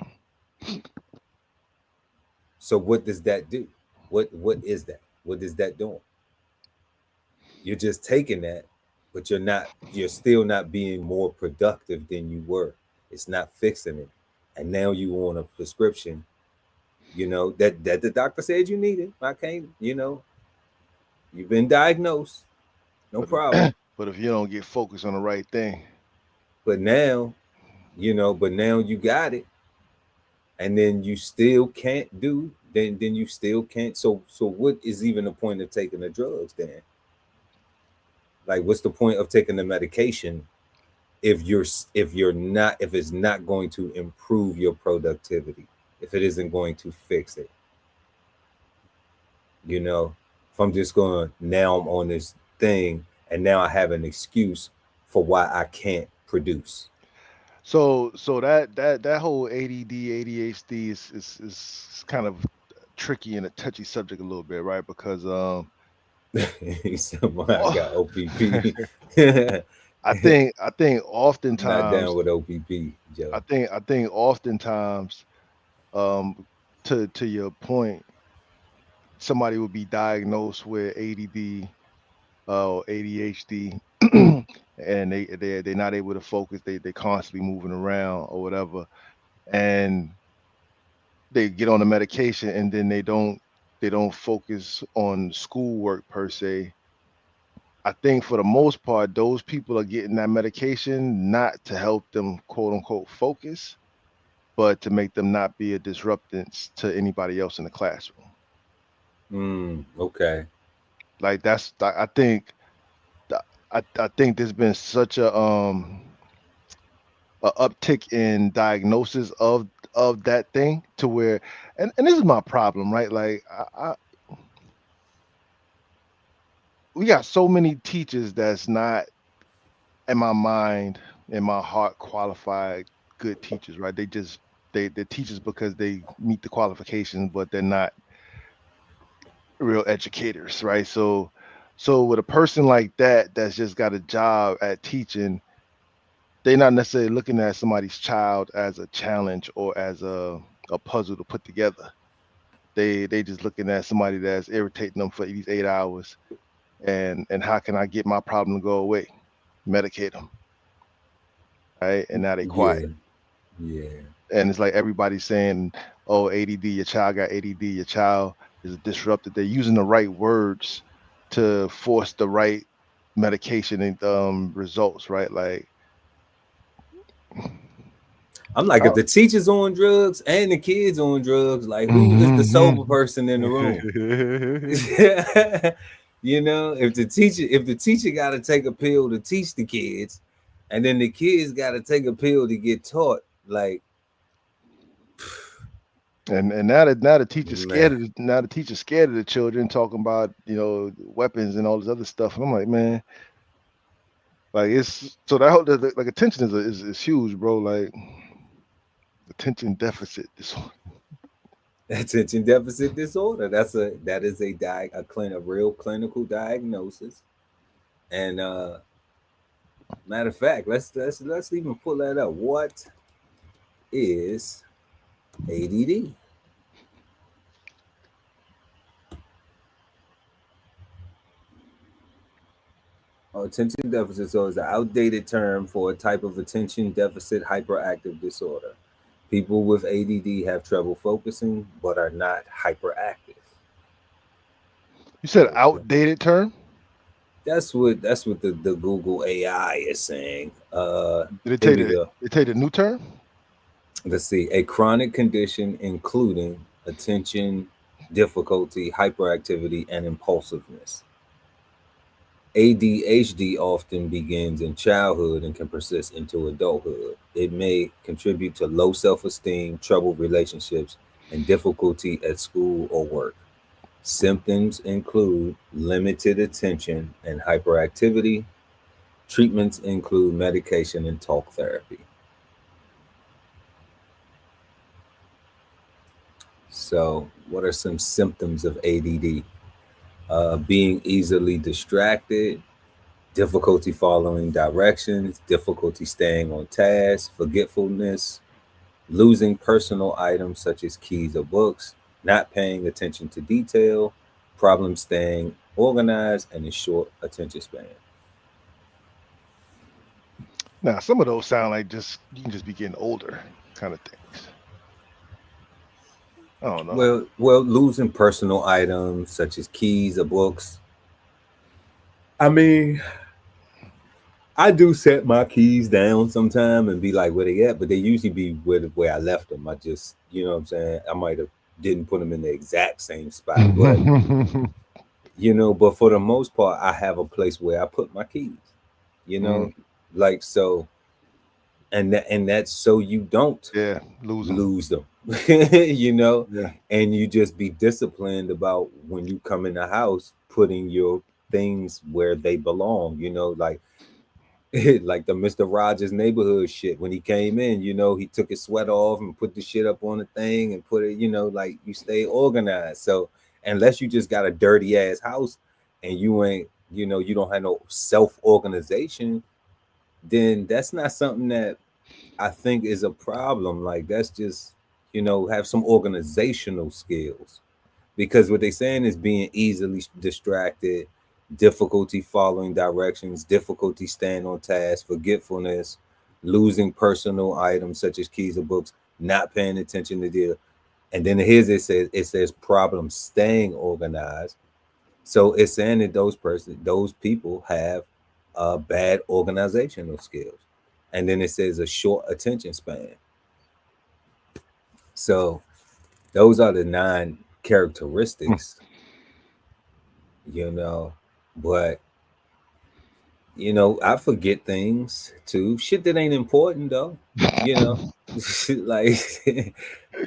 So what does that do? What is that? What is that doing? You're just taking that, but you're still not being more productive than you were. It's not fixing it. And now you on a prescription, that the doctor said you need it. I can't, you've been diagnosed, no but problem. but if you don't get focused on the right thing, But now, but now you got it, and then you still can't do, then you still can't. So what is even the point of taking the drugs then? Like, what's the point of taking the medication if it's not going to improve your productivity, if it isn't going to fix it? If I'm just going, now I'm on this thing, and now I have an excuse for why I can't produce. so that whole ADD ADHD is kind of tricky and a touchy subject a little bit, right? Because He said, "Well, I got oh, OPP." I think Not down oftentimes with OPP, Joe. I think oftentimes um to your point, somebody would be diagnosed with ADD or ADHD, and they're not able to focus. They constantly moving around or whatever, and they get on the medication, and then they don't focus on schoolwork per se. I think for the most part, those people are getting that medication not to help them quote unquote focus, but to make them not be a disruptance to anybody else in the classroom. Okay. Like I think there's been such a uptick in diagnosis of that thing to where, and this is my problem, right? Like we got so many teachers that's not, in my mind, in my heart, qualified good teachers, right? They're teachers because they meet the qualifications, but they're not real educators, right? So with a person like that that's just got a job at teaching, they're not necessarily looking at somebody's child as a challenge or as a puzzle to put together. They just looking at somebody that's irritating them for these 8 hours, and how can I get my problem to go away? Medicate them, right? And now they quiet. Yeah. Yeah. And it's like everybody's saying, "Oh, ADD, your child got ADD, your child is disrupted." They're using the right words to force the right medication and results, right? Like, I'm like, if oh. the teacher's on drugs and the kids on drugs, like, who is the sober Mhm. person in the room? If the teacher got to take a pill to teach the kids, and then the kids got to take a pill to get taught, like, And now the teacher's man, scared of the children, talking about weapons and all this other stuff. And I'm like, man, like it's so that whole like attention is huge, bro. Like attention deficit disorder. attention deficit disorder. That is a real clinical diagnosis. And matter of fact, let's even pull that up. What is ADD? Attention deficit disorder is an outdated term for a type of attention deficit hyperactive disorder. People with ADD have trouble focusing but are not hyperactive. You said Okay. outdated term. That's what the Google AI is saying. Did it Here take we the go. it take the new term? Let's see. A chronic condition including attention difficulty, hyperactivity, and impulsiveness. ADHD often begins in childhood and can persist into adulthood. It may contribute to low self esteem, troubled relationships, and difficulty at school or work. Symptoms include limited attention and hyperactivity. Treatments include medication and talk therapy. So, what are some symptoms of ADD? Being easily distracted, difficulty following directions, difficulty staying on task, forgetfulness, losing personal items such as keys or books, not paying attention to detail, problem staying organized, and a short attention span. Now, some of those sound like just you can just be getting older kind of things. I don't know. Well, losing personal items such as keys or books. I mean, I do set my keys down sometime and be like, where they at? But they usually be where I left them. I just, you know what I'm saying? I might have didn't put them in the exact same spot, but but for the most part, I have a place where I put my keys. You Mm, know, like so, and that's so you don't yeah, lose them. lose them. you know, Yeah. and you just be disciplined about when you come in the house, putting your things where they belong. Like like the Mr. Rogers neighborhood shit. When he came in, he took his sweater off and put the shit up on the thing and put it, like you stay organized. So unless you just got a dirty ass house and you ain't, you don't have no self-organization, then that's not something that I think is a problem. Like that's just, have some organizational skills. Because what they're saying is being easily distracted, difficulty following directions, difficulty staying on task, forgetfulness, losing personal items such as keys or books, not paying attention to the. And then here's it says problem staying organized. So it's saying that those people have bad organizational skills. And then it says a short attention span. So those are the 9 characteristics, you know. But I forget things too. Shit that ain't important though, you know. like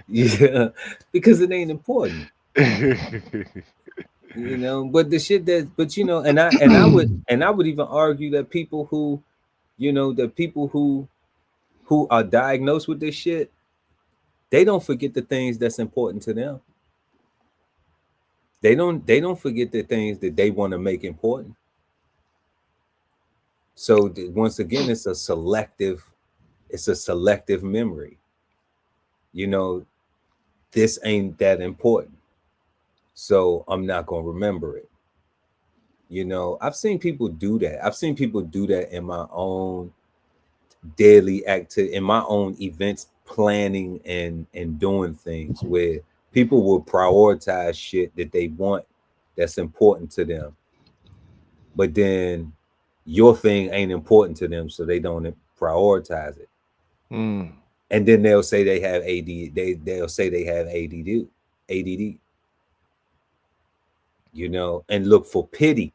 yeah, because it ain't important, But the shit that, but and I would even argue that people who, that people who are diagnosed with this shit, they don't forget the things that's important to them. They don't forget the things that they want to make important. So once again, it's a selective memory. You know, this ain't that important, so I'm not gonna remember it. I've seen people do that. I've seen people do that in my own daily activity, in my own events planning and doing things where people will prioritize shit that they want, that's important to them, but then your thing ain't important to them, so they don't prioritize it. Mm. And then they'll say they have AD. They'll say they have ADD, and look for pity.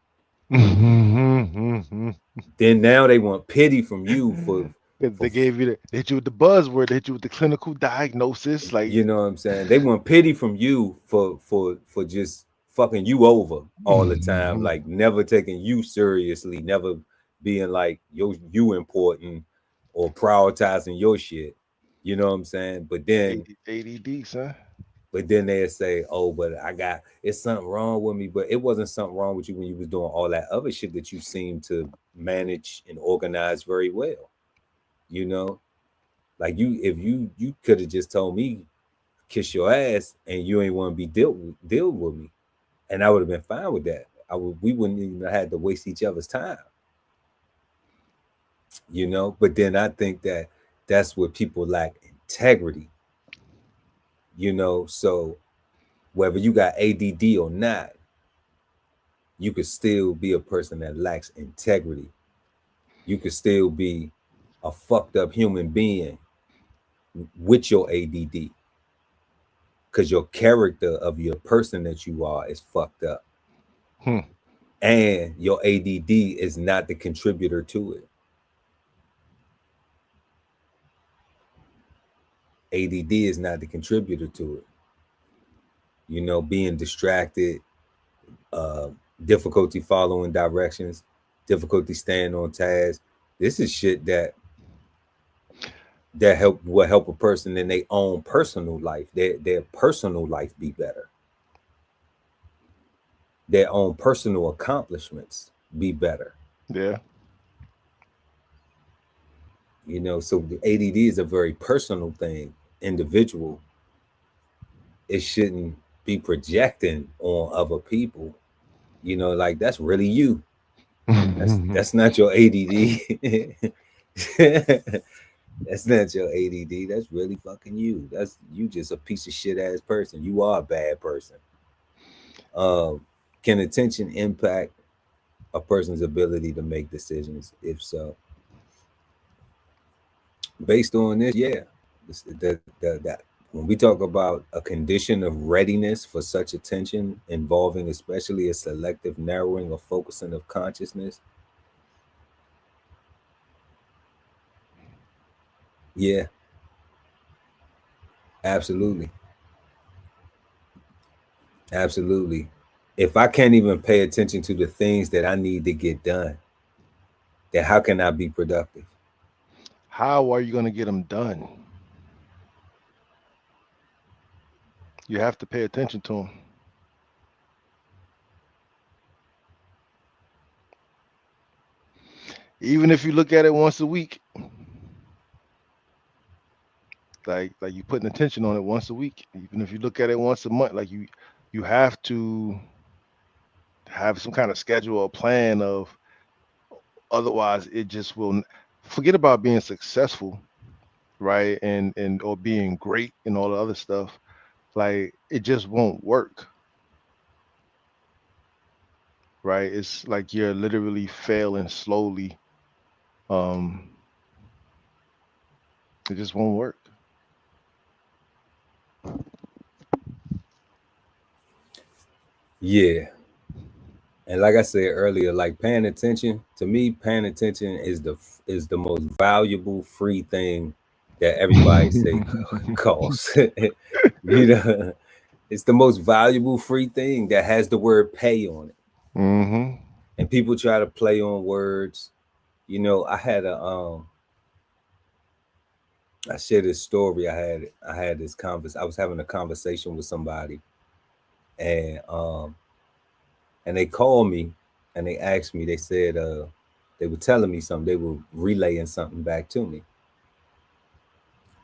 Then now they want pity from you for They gave you they hit you with the buzzword, they hit you with the clinical diagnosis, like you know what I'm saying? They want pity from you for just fucking you over all the time, like never taking you seriously, never being like you important or prioritizing your shit. You know what I'm saying? ADD, son. But then they'll say, "Oh, but it's something wrong with me." But it wasn't something wrong with you when you was doing all that other shit that you seem to manage and organize very well. You know, like if you could have just told me kiss your ass and you ain't want to be deal with me, and I would have been fine with that. We wouldn't even have had to waste each other's time. you know. But then I think that that's where people lack integrity, you know. So whether you got ADD or not, you could still be a person that lacks integrity. You could still be a fucked up human being with your ADD, because your character of your person that you are is fucked up. Hmm. And your ADD is not the contributor to it. ADD is not the contributor to it. You know, being distracted, uh, difficulty following directions, difficulty staying on task. This is shit that will help a person in their own personal life. Their personal life be better. Their own personal accomplishments be better. Yeah. You know, so the ADD is a very personal thing, individual. It shouldn't be projecting on other people. You know, like that's really you. That's not your ADD. That's not your ADD. That's really fucking you. That's you just a piece of shit ass person. You are a bad person. Um, can attention impact a person's ability to make decisions? If so, based on this, yeah. That when we talk about a condition of readiness for such attention involving especially a selective narrowing or focusing of consciousness, yeah, absolutely. Absolutely. If I can't even pay attention to the things that I need to get done, then how can I be productive? How are you going to get them done? You have to pay attention to them. Even if you look at it once a week, like you putting attention on it once a week. Even if you look at it once a month, like you have to have some kind of schedule or plan of, otherwise it just will forget about being successful, right? And or being great and all the other stuff. Like it just won't work, right? It's like you're literally failing slowly. Um, it just won't work. Yeah. And like I said earlier, like paying attention, to me, paying attention is the most valuable free thing that everybody say costs. You know, it's the most valuable free thing that has the word pay on it. Mm-hmm. And people try to play on words. You know, I shared this story. I had this I was having a conversation with somebody, and and they called me and they asked me. They said they were telling me something. They were relaying something back to me,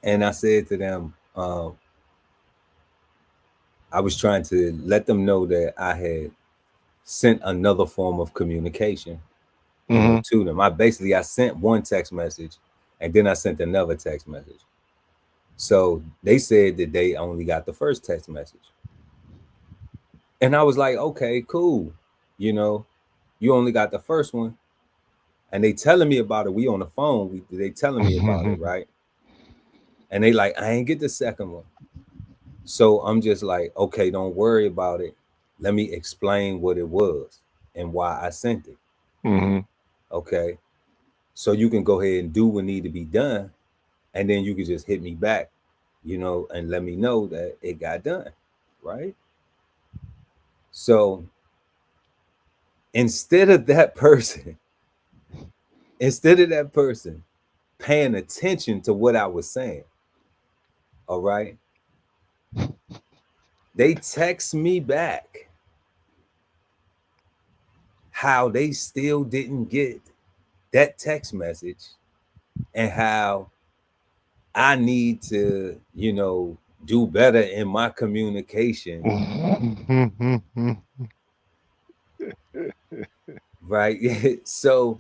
and I said to them, I was trying to let them know that I had sent another form of communication, you know, Mm-hmm. to them. I sent one text message, and then I sent another text message. So they said that they only got the first text message. And I was like, okay, cool. You know, you only got the first one. And they telling me about it. We on the phone. They telling me about it, right? And they like, I ain't get the second one. So I'm just like, okay, don't worry about it. Let me explain what it was and why I sent it. Mm-hmm. Okay. So you can go ahead and do what need to be done. And then you can just hit me back, you know, and let me know that it got done. Right. So instead of that person, instead of that person paying attention to what I was saying, all right, they text me back how they still didn't get that text message and how I need to, you know, do better in my communication, right? So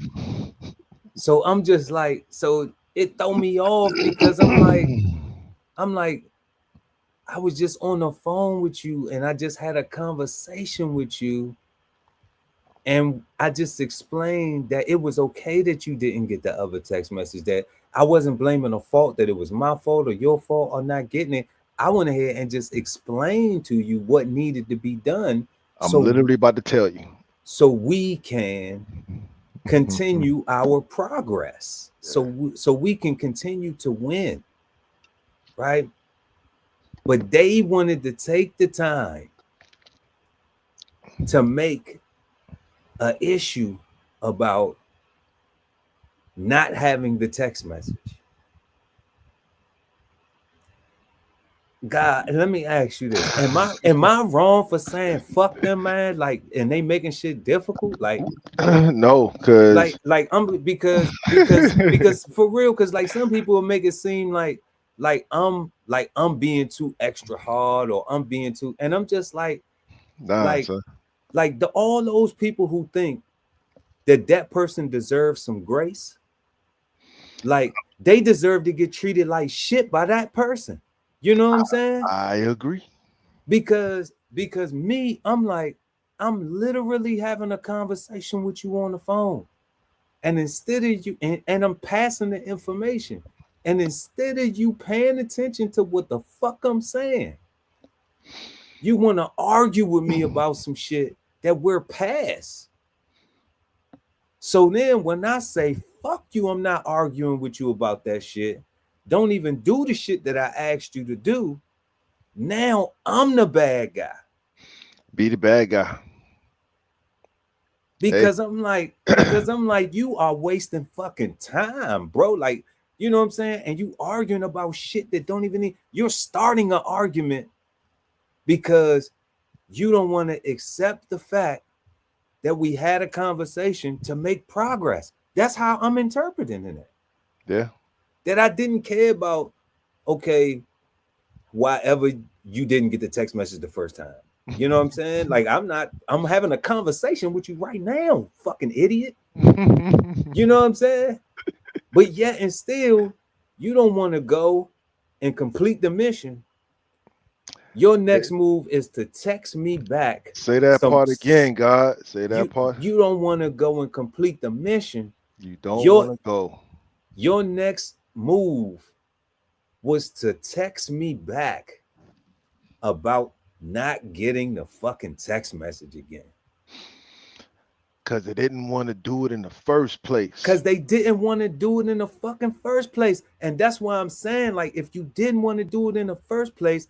So I'm just like, so it throw me off because I'm like, I was just on the phone with you and I just had a conversation with you. And I just explained that it was okay that you didn't get the other text message, that I wasn't blaming the fault, that it was my fault or your fault or not getting it. I went ahead and just explained to you what needed to be done. I'm literally about to tell you. So we can continue our progress. So we can continue to win. Right? But they wanted to take the time to make an issue about not having the text message. God, let me ask you this. Am I wrong for saying fuck them, man? Like, and they making shit difficult? Like, No, because I'm because for real, because like some people will make it seem like I'm being too extra hard or I'm being too, and I'm just like son. like all those people who think that person deserves some grace, like they deserve to get treated like shit by that person. You know what I'm saying? I agree. Because me, I'm like, I'm literally having a conversation with you on the phone. And instead of you, and I'm passing the information, and instead of you paying attention to what the fuck I'm saying, you want to argue with me about some shit that we're past. So then when I say fuck you, I'm not arguing with you about that shit. Don't even do the shit that I asked you to do. Now I'm the bad guy. Be the bad guy. Because I'm like, you are wasting fucking time, bro. Like, you know what I'm saying? And you arguing about shit that don't even need, you're starting an argument because you don't want to accept the fact that we had a conversation to make progress. That's how I'm interpreting it. Yeah. That I didn't care about, okay, why ever you didn't get the text message the first time. You know what I'm saying? Like, I'm having a conversation with you right now, fucking idiot. You know what I'm saying? But yet and still, you don't want to go and complete the mission. Your next move is to text me back. Say that part again, God. Say that part. You don't want to go and complete the mission. You don't want to go. Your next move was to text me back about not getting the fucking text message again. Because they didn't want to do it in the first place. Because they didn't want to do it in the fucking first place. And that's why I'm saying, like, if you didn't want to do it in the first place,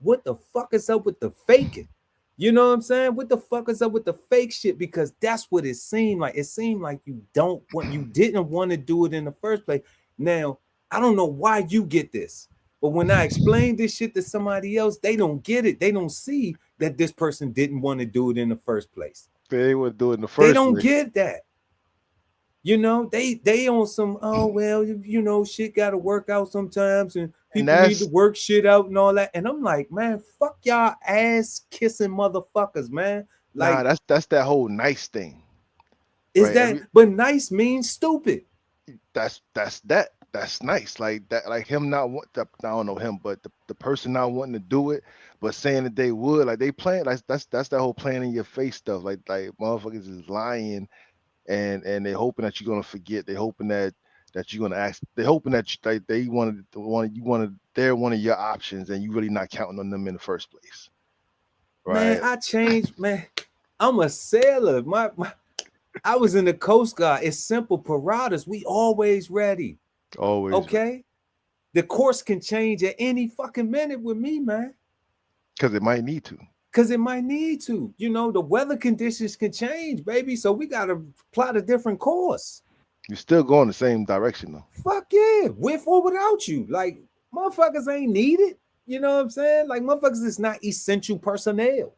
what the fuck is up with the faking? You know what I'm saying? What the fuck is up with the fake shit? Because that's what it seemed like. It seemed like you didn't want to do it in the first place. Now, I don't know why you get this. But when I explain this shit to somebody else, they don't get it. They don't see that this person didn't want to do it in the first place. They would do it in the first place. They don't get that. You know, they on some, oh, well, you know, shit got to work out sometimes and people need to work shit out and all that. And I'm like, man, fuck y'all ass kissing motherfuckers, man. Like, nah, that's that whole nice thing. Is right? That, but nice means stupid. That's nice, like that, like him not want. I don't know him, but the person not wanting to do it, but saying that they would, like they playing, like that's that whole playing in your face stuff. Like motherfuckers is lying, and they hoping that you're gonna forget. They hoping that you're gonna ask. They hoping that they're one of your options, and you really not counting on them in the first place. Right? Man, I changed. Man, I'm a sailor. I was in the Coast Guard. It's simple paradas. We always ready. Always. Okay. Ready. The course can change at any fucking minute with me, man. Because it might need to. You know, the weather conditions can change, baby. So we got to plot a different course. You're still going the same direction, though. Fuck yeah. With or without you. Like, motherfuckers ain't needed. You know what I'm saying? Like, motherfuckers is not essential personnel.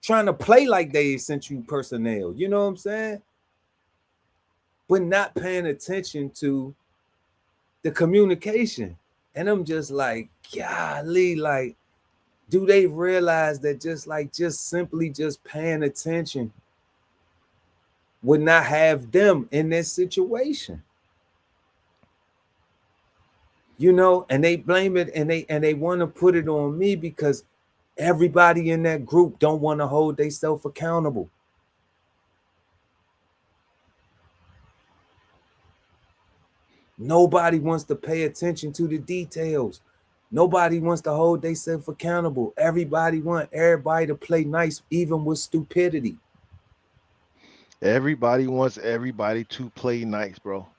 Trying to play like they essential personnel. You know what I'm saying? But not paying attention to the communication. And I'm just like, golly, like, do they realize that just simply paying attention would not have them in this situation. You know, and they blame it and they want to put it on me because everybody in that group don't want to hold themselves accountable. Nobody wants to pay attention to the details. Nobody wants to hold themselves accountable. Everybody want everybody to play nice, even with stupidity. Everybody wants everybody to play nice, bro. All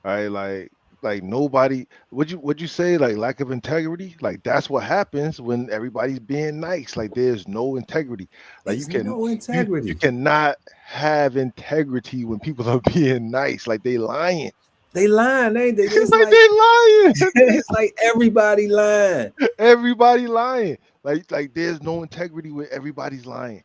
right, like nobody. Would you say like lack of integrity? Like that's what happens when everybody's being nice. Like there's no integrity. Like There's no you integrity. cannot have integrity when people are being nice. Like they lying. They lying, ain't they? It's Like like they lying. it's like everybody lying. Everybody lying. Like there's no integrity where everybody's lying.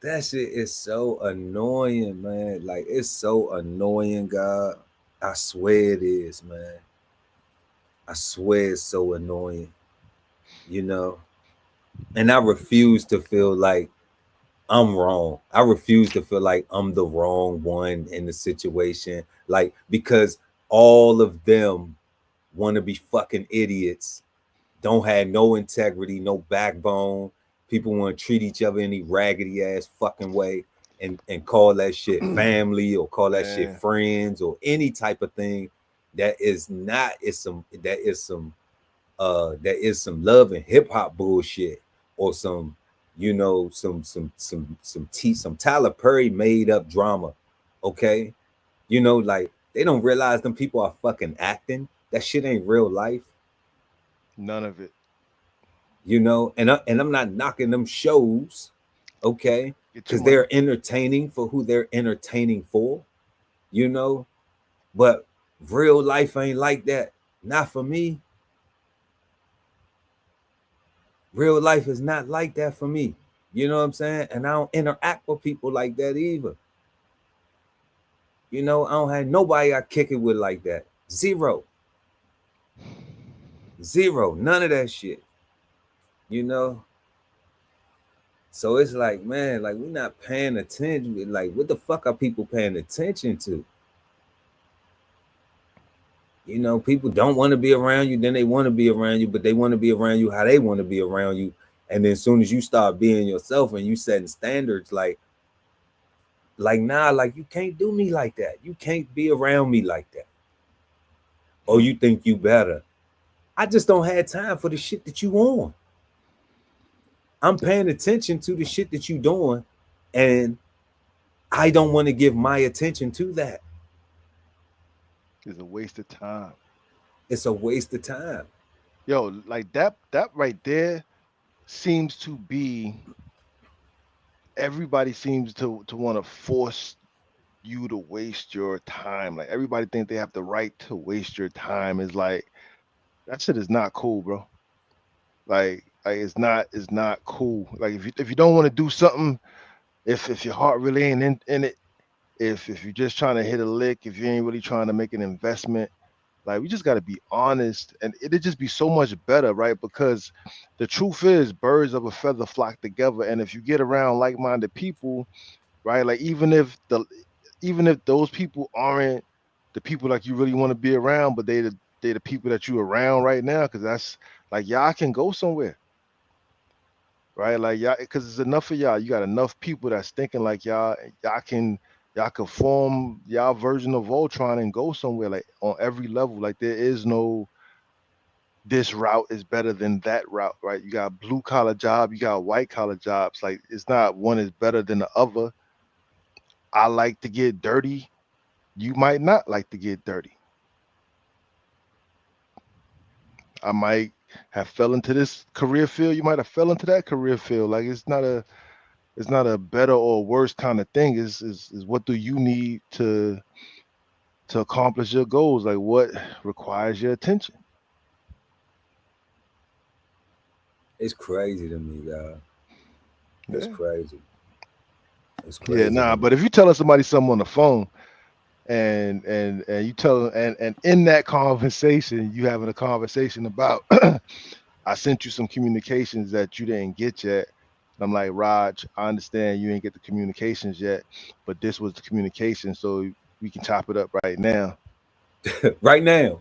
That shit is so annoying, man. Like it's so annoying, God. I swear it is, man. I swear it's so annoying. You know? And I refuse to feel like I'm wrong. I refuse to feel like I'm the wrong one in the situation. Like, because all of them want to be fucking idiots, don't have no integrity, no backbone. People want to treat each other any raggedy ass fucking way and call that shit family or call that shit friends or any type of thing that is not that is some love and hip hop bullshit or some, you know, some Tyler Perry made up drama. Okay. You know, like they don't realize them people are fucking acting. That shit ain't real life. None of it. You know, and I'm not knocking them shows, okay, Get your because money. they're entertaining for who they're entertaining for, you know, but real life ain't like that. Not for me. Real life is not like that for me. You know what I'm saying? And I don't interact with people like that either. You know, I don't have nobody I kick it with like that. Zero. Zero. None of that shit. You know? So it's like, man, like we're not paying attention. Like, what the fuck are people paying attention to? You know, people don't want to be around you, then they want to be around you, but they want to be around you how they want to be around you. And then as soon as you start being yourself and you setting standards, like nah, like you can't do me like that. You can't be around me like that. Or you think you better. I just don't have time for the shit that you on. I'm paying attention to the shit that you doing, and I don't want to give my attention to that. It's a waste of time. It's a waste of time. Yo, like that right there seems to be everybody seems to want to force you to waste your time. Like everybody think they have the right to waste your time. Is like that shit is not cool, bro. Like it's not cool. Like if you don't want to do something, if your heart really ain't in it, if you're just trying to hit a lick, if you ain't really trying to make an investment, like we just got to be honest, and it'd just be so much better, right? Because the truth is, birds of a feather flock together, and if you get around like-minded people, right? Like even if those people aren't the people like you really want to be around, but they the people that you around right now, because that's like y'all can go somewhere, right? Like y'all, because it's enough of y'all. You got enough people that's thinking like y'all. Y'all can form y'all version of Voltron and go somewhere like on every level. Like there is no this route is better than that route, right? You got blue collar job, you got white collar jobs. Like it's not one is better than the other. I like to get dirty. You might not like to get dirty. I might have fell into this career field. You might have fell into that career field. Like it's not a better or worse kind of thing. Is what do you need to accomplish your goals? Like what requires your attention? It's crazy to me, God. It's Yeah. crazy. It's Yeah, crazy to nah, me. but if you telling somebody something on the phone and you tell and in that conversation, you having a conversation about I sent you some communications that you didn't get yet. I'm like, Raj, I understand you ain't get the communications yet, but this was the communication, so we can chop it up right now. Right now.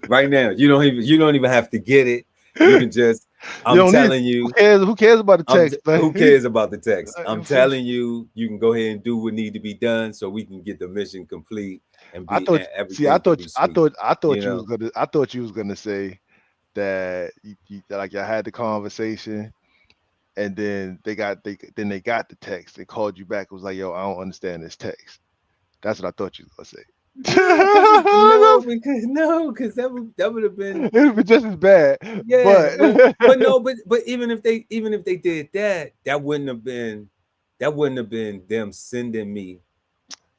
Right now. You don't even have to get it. You can just, You I'm don't need. telling you, Who cares about the text? Like, who cares about the text? I'm for- telling you, you can go ahead and do what need to be done so we can get the mission complete and I be thought. and See, I everything can thought. be I sweet. thought. I You thought you was know, gonna. I thought you was gonna say that like y'all had the conversation, and then they got the text. They called you back. It was like, yo, I don't understand this text. That's what I thought you was gonna yeah, because say. because that would have been, It would be just as bad, yeah, but but no, but even if they did that, that wouldn't have been them sending me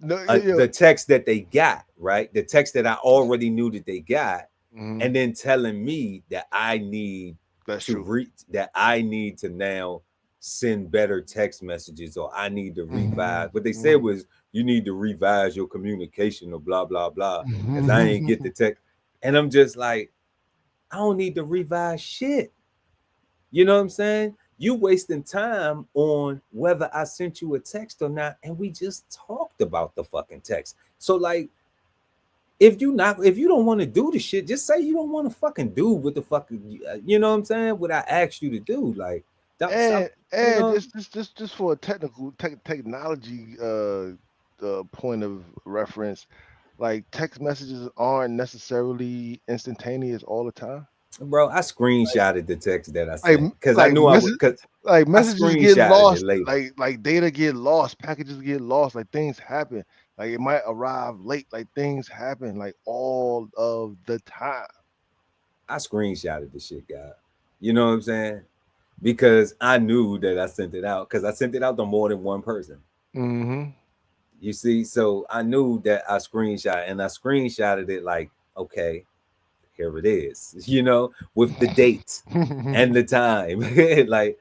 no, you the text that they got, right? The text that I already knew that they got, know, and then telling me that that's true. I need to now send better text messages, or I need to revise. What they said Mhm, was, you need to revise your communication, or blah blah blah, because I ain't get mhm. the text. And I'm just like, I don't need to revise shit. You know what I'm saying? You wasting time on whether I sent you a text or not, and we just talked about the fucking text. So like, if you don't want to do the shit, just say you don't want to fucking do what the fucking, you know what I'm saying? What I asked you to do, like, don't stop, you And know. just for a technology point of reference, like text messages aren't necessarily instantaneous all the time. Bro, I screenshotted the text that I Like sent because I like knew I would, because I messages get screenshotted it lost, later. like data get lost, packages get lost, like things happen. Like it might arrive late, like things happen like all of the time. I screenshotted the shit, guy. You know what I'm saying? Because I knew that I sent it out, because I sent it out to more than one person. Mm-hmm. You see, so I knew that I screenshotted it like, okay, here it is, with the date and the time, like,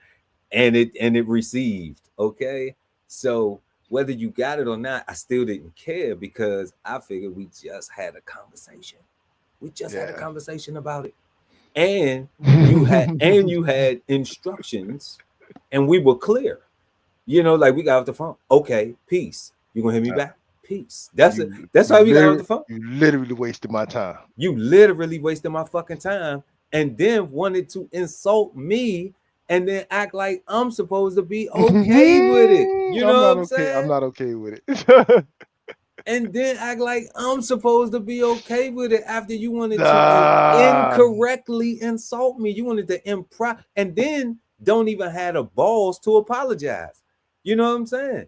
and it received. Okay. So whether you got it or not, I still didn't care, because I figured we just had a conversation. We just had a Yeah. conversation about it. And you had instructions, and we were clear. Like, we got off the phone. Okay, peace. You gonna hit me back? Peace. That's it. That's why we got off the phone. You literally wasted my time. You literally wasted my fucking time, and then wanted to insult me, and then act like I'm supposed to be okay with it. You I'm know not what I'm okay. I'm saying? not okay with it. And then act like I'm supposed to be okay with it after you wanted to Nah. incorrectly insult me. You wanted to and then don't even have the balls to apologize. You know what I'm saying?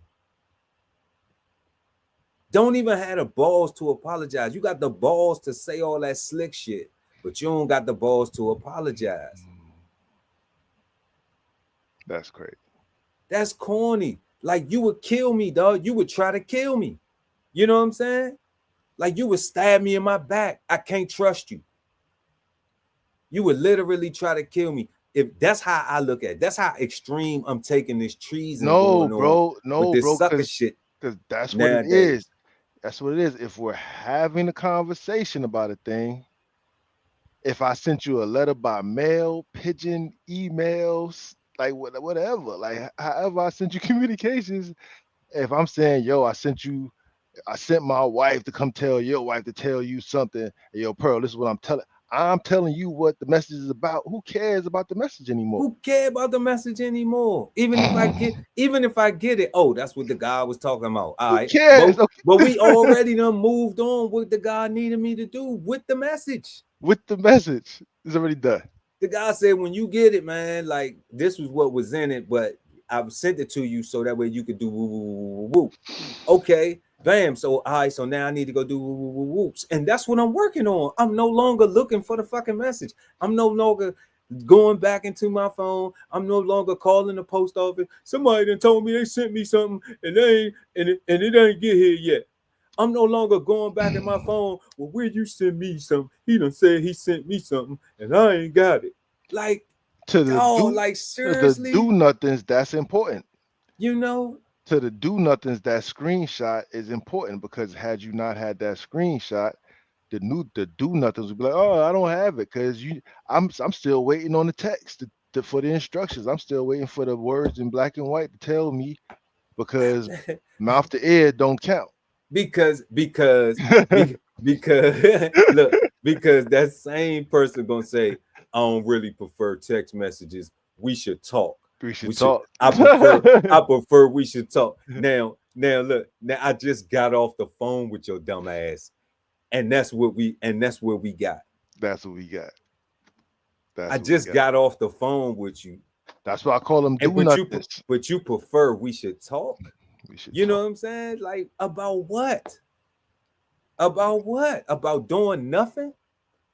Don't even have the balls to apologize. You got the balls to say all that slick shit, but you don't got the balls to apologize. That's great. That's corny. Like, you would kill me, dog. You would try to kill me. You know what I'm saying? Like, you would stab me in my back. I can't trust you. You would literally try to kill me. If that's how I look at it, that's how extreme I'm taking this treason No, going on bro. with No, this bro. sucker shit Because that's what it is. nowadays. That's what it is. If we're having a conversation about a thing, if I sent you a letter by mail, pigeon, emails, like whatever, like however I sent you communications, if I'm saying, yo, I sent my wife to come tell your wife to tell you something, and yo, Pearl, this is what I'm telling you what the message is about. Who cares about the message anymore? Who care about the message anymore? Even if I get it, oh, that's what the guy was talking about. All Who right. cares? But we Okay. already done moved on what the guy needed me to do with the message. With the message, it's already done. The guy said, when you get it, man, like, this was what was in it, but I've sent it to you so that way you could do woo, woo, woo, woo, woo. Okay, bam. So, all right, so now I need to go do woo, woo, woo, whoops. And that's what I'm working on. I'm no longer looking for the fucking message. I'm no longer going back into my phone. I'm no longer calling the post office. Somebody done told me they sent me something, and they ain't, and it ain't get here yet. I'm no longer going back in my phone. Well, where you send me something? He done said he sent me something, and I ain't got it. Like, To the oh, do like, the do seriously, nothings, that's important. you know? To the do nothings, that screenshot is important because had you not had that screenshot, the do nothings would be like, oh, I don't have it because I'm still waiting on the text for the instructions. I'm still waiting for the words in black and white to tell me, because mouth to ear don't count. because look, because that same person gonna say, I don't really prefer text messages. We should talk. We should talk. I prefer we should talk. Now look, now I just got off the phone with your dumb ass. And that's where we got. That's what we got. I just got off the phone with you. That's why I call them do nothing. But you prefer we should talk? We should know what I'm saying? Like, about what? About what? About doing nothing?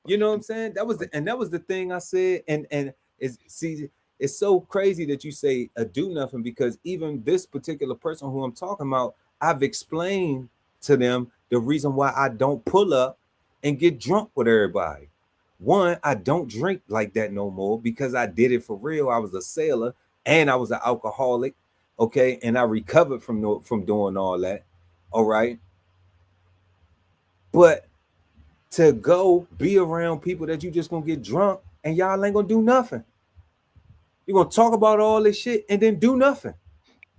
You know what I'm saying? That was the thing I said. And it's so crazy that you say do nothing, because even this particular person who I'm talking about, I've explained to them the reason why I don't pull up and get drunk with everybody. One, I don't drink like that no more, because I did it for real. I was a sailor and I was an alcoholic. Okay. And I recovered from doing all that. All right. But to go be around people that you just gonna get drunk and y'all ain't gonna do nothing. You're gonna talk about all this shit and then do nothing.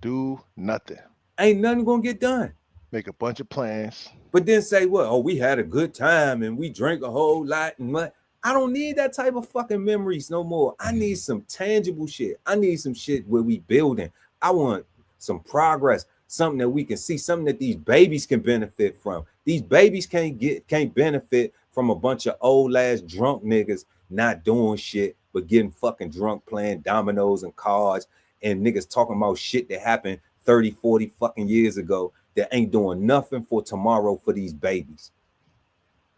Do nothing. Ain't nothing gonna get done. Make a bunch of plans. But then say, well, oh, we had a good time and we drank a whole lot and what? I don't need that type of fucking memories no more. I need some tangible shit. I need some shit where we building. I want some progress, something that we can see, something that these babies can benefit from. These babies can't benefit from a bunch of old ass drunk niggas not doing shit, but getting fucking drunk, playing dominoes and cards, and niggas talking about shit that happened 30, 40 fucking years ago that ain't doing nothing for tomorrow for these babies.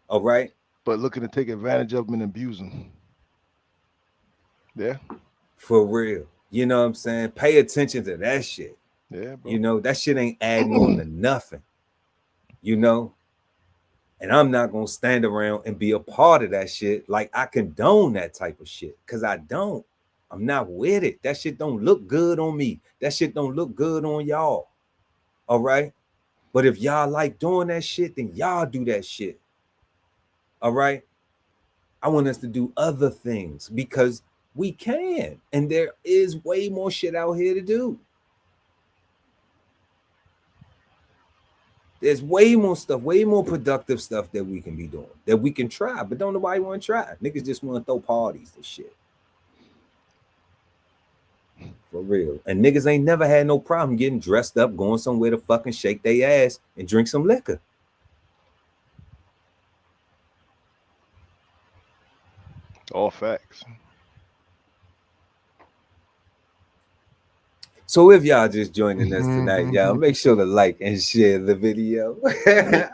All right? But looking to take advantage of them and abuse them. Yeah. For real. You know what I'm saying? Pay attention to that shit. Yeah, bro. You know, that shit ain't adding on to nothing. You know? And I'm not going to stand around and be a part of that shit. Like, I condone that type of shit, because I don't. I'm not with it. That shit don't look good on me. That shit don't look good on y'all. All right? But if y'all like doing that shit, then y'all do that shit. All right? I want us to do other things, because we can. And there is way more shit out here to do. There's way more stuff, way more productive stuff that we can be doing, that we can try, but don't nobody want to try. Niggas just want to throw parties and shit. For real. And niggas ain't never had no problem getting dressed up, going somewhere to fucking shake their ass and drink some liquor. All facts. So if y'all just joining us tonight, y'all make sure to like and share the video.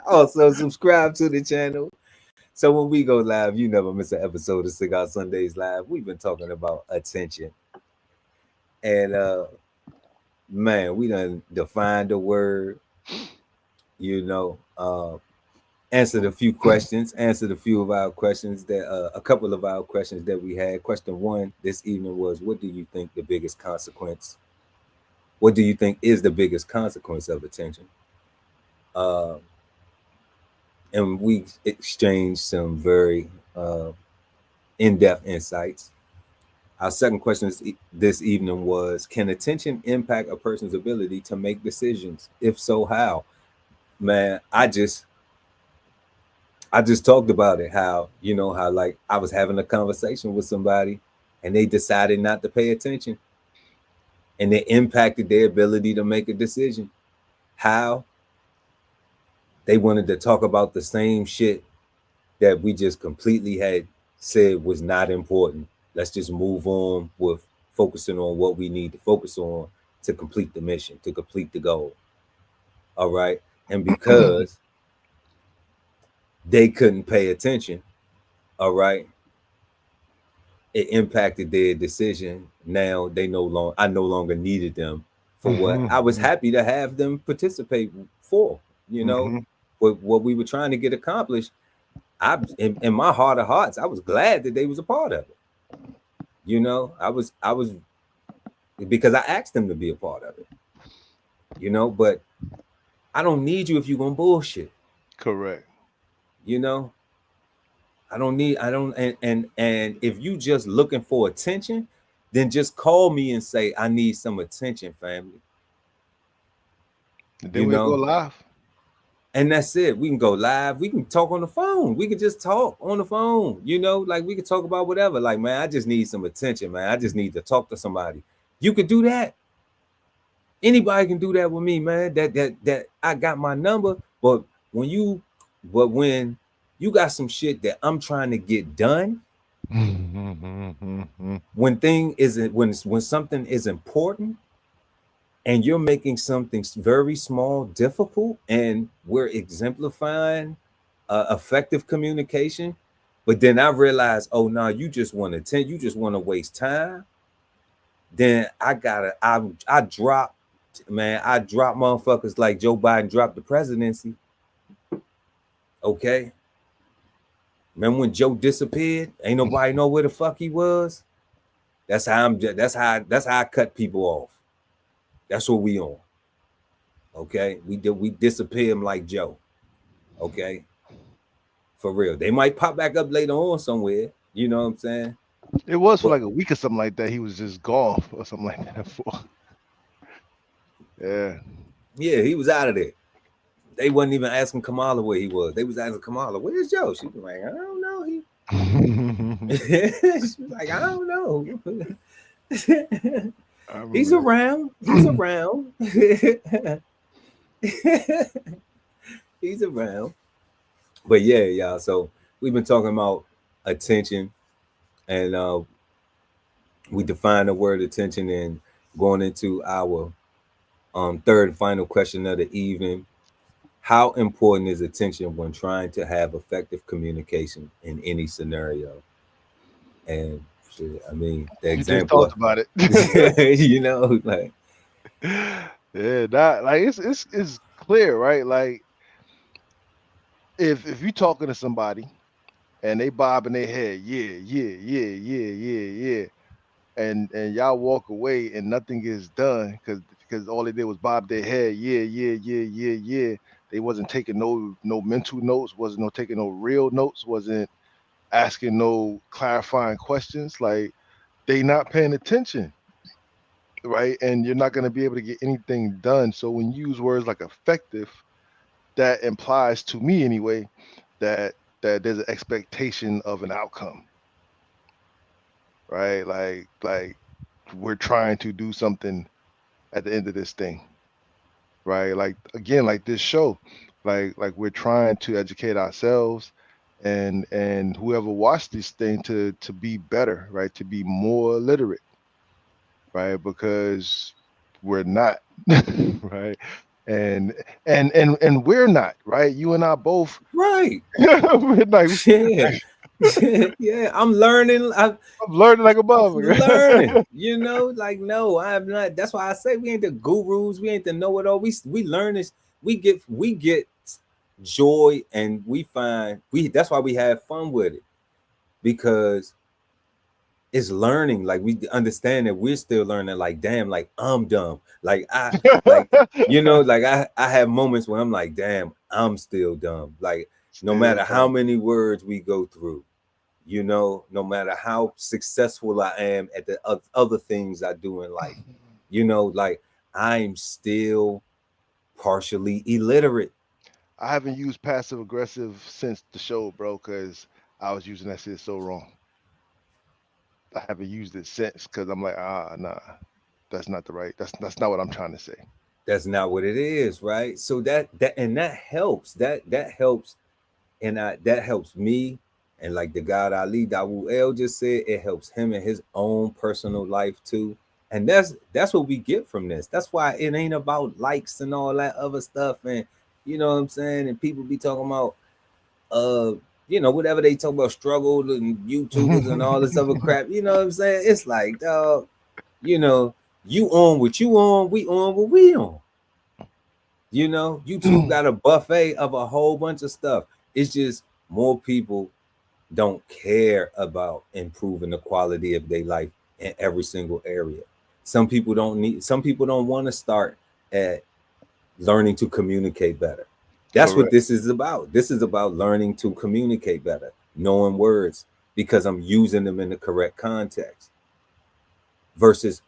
Also subscribe to the channel, so when we go live, you never miss an episode of Cigar Sundays Live. We've been talking about attention. And man, we done defined the word, you know, answered a few questions, answered a few of our questions that a couple of our questions that we had. Question one this evening was, what do you think the biggest consequence? What do you think is the biggest consequence of attention? And we exchanged some very in-depth insights. Our second question this evening was, can attention impact a person's ability to make decisions? If so, how? Man, I just talked about it, how, you know, how like I was having a conversation with somebody and they decided not to pay attention. And it impacted their ability to make a decision. How? They wanted to talk about the same shit that we just completely had said was not important. Let's just move on with focusing on what we need to focus on to complete the mission, to complete the goal. All right. And because they couldn't pay attention, all right, it impacted their decision. Now I no longer needed them for what I was happy to have them participate for, you know, what we were trying to get accomplished. In my heart of hearts, I was glad that they was a part of it. You know, I was because I asked them to be a part of it, you know, but I don't need you if you're gonna bullshit. Correct. You know, and if you just looking for attention, then just call me and say, I need some attention, family. And then we'll go live. And that's it. We can go live. We can talk on the phone. We can just talk on the phone. You know, like we can talk about whatever. Like, man, I just need some attention, man. I just need to talk to somebody. You could do that. Anybody can do that with me, man. That I got my number. But when you got some shit that I'm trying to get done, when something is important, and you're making something very small difficult, and we're exemplifying effective communication, but then I realize, oh no, you just want to you just want to waste time. Then I drop motherfuckers like Joe Biden dropped the presidency. Okay. Remember when Joe disappeared? Ain't nobody know where the fuck he was. That's how I cut people off. That's what we on. Okay, we disappear him like Joe. Okay, for real. They might pop back up later on somewhere. You know what I'm saying? It was for like a week or something like that. He was just gone or something like that. Yeah, he was out of there. They wasn't even asking Kamala where he was. They was asking Kamala, "Where's Joe?" She was like, "I don't know." She was like, "I don't know." He's around. He's around. He's around. But yeah, y'all. So we've been talking about attention, and we define the word attention, and going into our third and final question of the evening. How important is attention when trying to have effective communication in any scenario? And shit, I mean, the example. You just talked about it. You know, like, yeah, that like it's clear, right? Like, if you're talking to somebody and they bobbing their head, yeah, and y'all walk away and nothing gets done because all they did was bob their head, yeah. They wasn't taking no mental notes, wasn't taking no real notes, wasn't asking no clarifying questions. Like, they not paying attention, right? And you're not going to be able to get anything done. So when you use words like effective, that implies to me anyway that there's an expectation of an outcome, right? Like we're trying to do something at the end of this thing, right? Like, again, like this show, like we're trying to educate ourselves and whoever watched this thing to be better, right? To be more literate, right? Because we're not, right? And we're not, right? You and I both, right? We're like, yeah, I'm learning. I'm learning like a motherfucker. Learning, you know, like, no, I'm not. That's why I say we ain't the gurus. We ain't the know-it-all. We learn this. We get joy, and that's why we have fun with it, because it's learning. Like, we understand that we're still learning. Like, damn, like, I'm dumb. Like, you know, like I have moments when I'm like, damn, I'm still dumb. Like, no matter how many words we go through, you know, no matter how successful I am at the other things I do in life, you know, like, I'm still partially illiterate. I haven't used passive aggressive since the show, bro, because I was using that shit so wrong. I haven't used it since because I'm like, nah, that's not the right. That's not what I'm trying to say. That's not what it is, right? So that helps. That helps, and that helps me. And like the God Ali Dawu El just said, it helps him in his own personal life too. And that's what we get from this. That's why it ain't about likes and all that other stuff. And you know what I'm saying? And people be talking about you know, whatever they talk about, struggle and YouTubers and all this other crap. You know what I'm saying? It's like, dog, you know, you on what you on, we on what we on. You know, YouTube got a buffet of a whole bunch of stuff. It's just more people don't care about improving the quality of their life in every single area. Some people don't want to start at learning to communicate better. That's what this is about. This is about learning to communicate better, knowing words, because I'm using them in the correct context. versus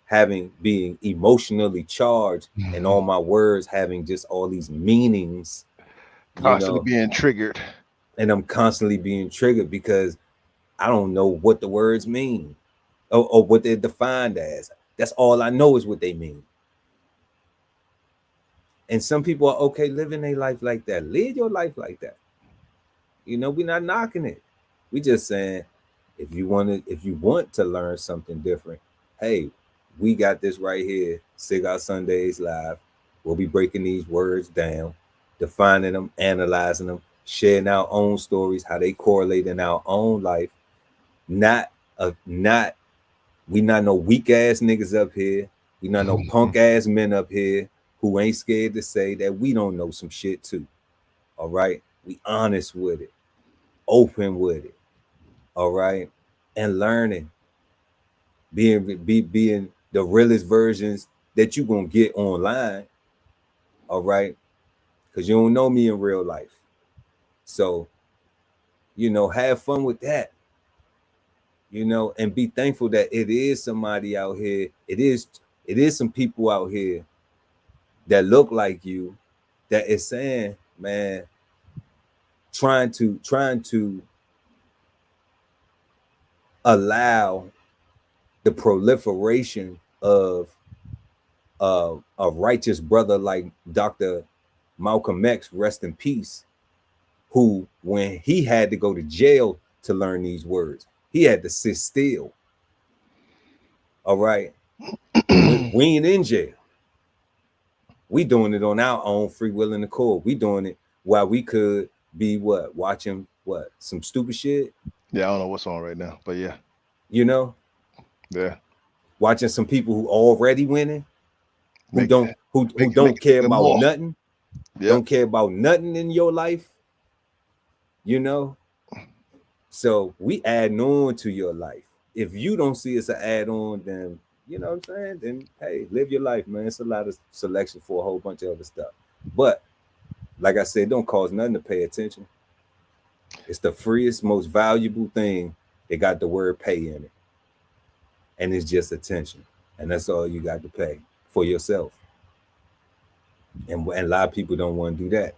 being emotionally charged and all my words having just all these meanings, Constantly being triggered. And I'm constantly being triggered because I don't know what the words mean or what they're defined as. That's all I know is what they mean. And some people are okay living their life like that. Live your life like that. We're not knocking it. We just saying if you want to learn something different, hey, we got this right here, Cigar Sundays Live. We'll be breaking these words down, defining them, analyzing them, sharing our own stories, how they correlate in our own life. We not no weak ass niggas up here. We not no punk ass men up here who ain't scared to say that we don't know some shit too. All right, we honest with it, open with it. All right, and learning, being the realest versions that you gonna get online. All right, because you don't know me in real life, so have fun with that. And be thankful that it is somebody out here. It is some people out here that look like you, that is saying, man, trying to allow the proliferation of a righteous brother like Dr. Malcolm X, rest in peace, who, when he had to go to jail to learn these words, he had to sit still. All right. We ain't in jail. We doing it on our own free will and accord. We doing it while we could be watching some stupid shit. Yeah, I don't know what's on right now, but yeah. Yeah. Watching some people who already winning, who don't care about nothing. Yep. Don't care about nothing in your life. So we adding on to your life. If you don't see us an add on, then you know what I'm saying? Then hey, live your life, man. It's a lot of selection for a whole bunch of other stuff. But like I said, don't cause nothing to pay attention. It's the freest, most valuable thing that got the word pay in it. And it's just attention. And that's all you got to pay for yourself. And a lot of people don't want to do that.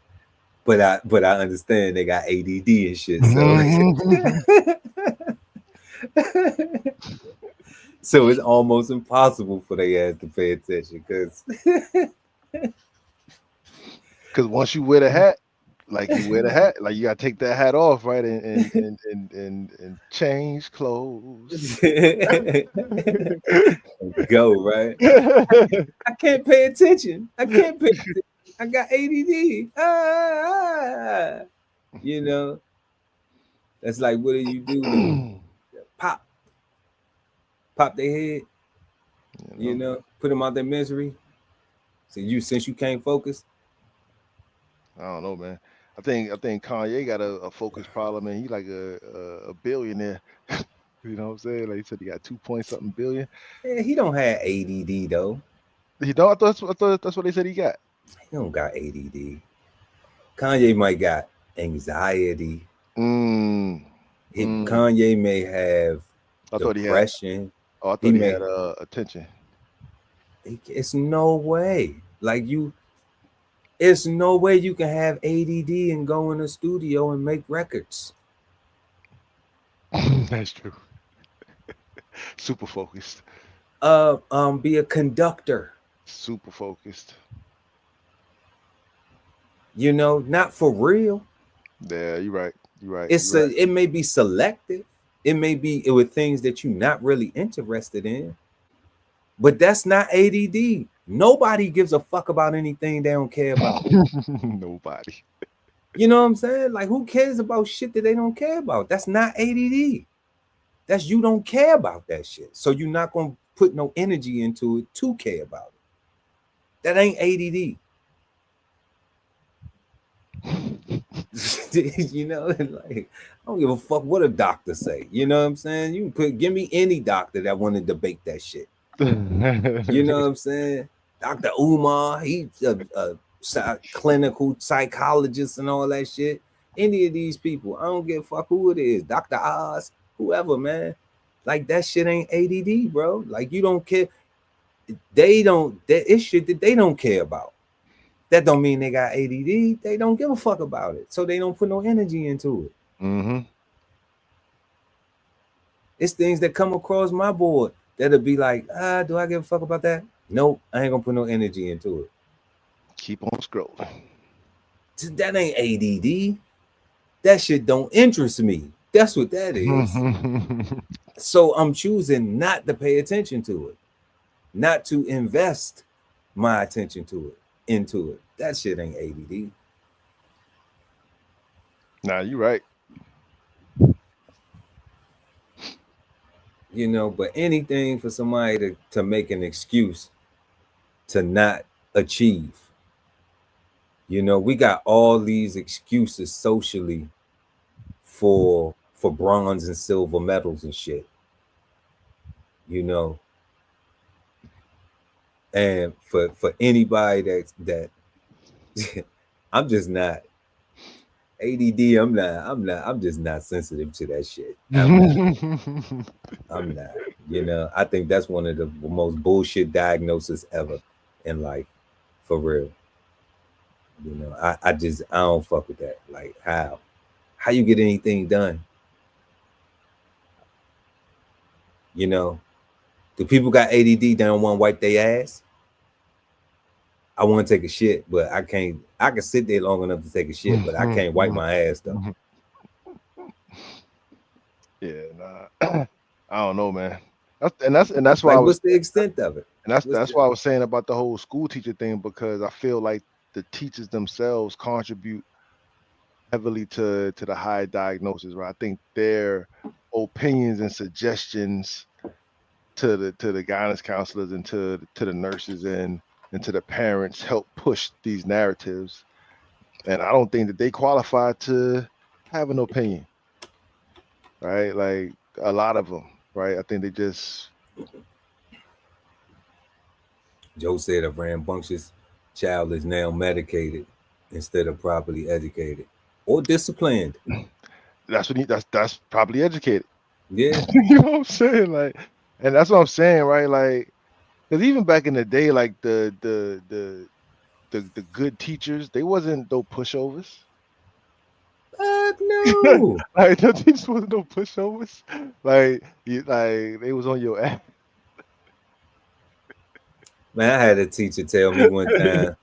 But I understand they got ADD and shit. So it's almost impossible for their ass to pay attention because once you wear the hat, like you gotta take that hat off, right? And change clothes. Go, right? I can't pay attention. I got ADD. That's like, what do you do? Pop their head, put them out their misery. So since you can't focus. I don't know, man. I think Kanye got a focus problem, and he like a billionaire. You know what I'm saying? Like he said, he got 2-point-something billion. Yeah, he don't have ADD though. He don't. I thought that's what they said he got. He don't got ADD. Kanye might got anxiety. Kanye may have depression. I thought he had attention. It's no way. It's no way you can have ADD and go in a studio and make records. That's true. Super focused. Be a conductor. Super focused. Not for real. Yeah, you're right. It may be selective. It may be with things that you're not really interested in. But that's not ADD. Nobody gives a fuck about anything they don't care about. Nobody. You know what I'm saying? Like, who cares about shit that they don't care about? That's not ADD. That's you don't care about that shit. So you're not going to put no energy into it to care about it. That ain't ADD. Like, I don't give a fuck what a doctor say. You know what I'm saying? You can give me any doctor that want to debate that shit. You know what I'm saying? Dr. Umar, he's a clinical psychologist and all that shit. Any of these people, I don't give a fuck who it is. Dr. Oz, whoever, man. Like that shit ain't ADD, bro. Like you don't care. They don't. It's shit that they don't care about. That don't mean they got ADD. They don't give a fuck about it, so they don't put no energy into it. Mm-hmm. It's things that come across my board that'll be like, do I give a fuck about that? Nope, I ain't gonna put no energy into it. Keep on scrolling. That ain't ADD. That shit don't interest me. That's what that is. So I'm choosing not to pay attention to it, not to invest my attention to it, into it. That shit ain't ADD. Nah, you right. You know, but anything for somebody to make an excuse to not achieve. You know, we got all these excuses socially for bronze and silver medals and shit. You know, and for anybody that I'm just not ADD. I'm just not sensitive to that shit. I'm not. You know, I think that's one of the most bullshit diagnoses ever in life, for real. You know, I don't fuck with that. Like how you get anything done? You know, do people got ADD? They don't want to wipe their ass. I want to take a shit, but I can't. I can sit there long enough to take a shit, but I can't wipe my ass though. Yeah, nah. I don't know, man. That's why like, what's the extent of it? And that's why I was saying about the whole school teacher thing, because I feel like the teachers themselves contribute heavily to the high diagnosis, right? I think their opinions and suggestions to the guidance counselors and to the nurses and to the parents help push these narratives. And I don't think that they qualify to have an opinion, right? Like a lot of them, right? I think they just. Joe said a rambunctious child is now medicated instead of properly educated or disciplined. That's what that's properly educated. Yeah. You know what I'm saying? Like, and that's what I'm saying, right? Like, because even back in the day, like the good teachers, they wasn't no pushovers. Fuck no. Like the teachers wasn't no pushovers. Like they was on your ass. Man, I had a teacher tell me one time.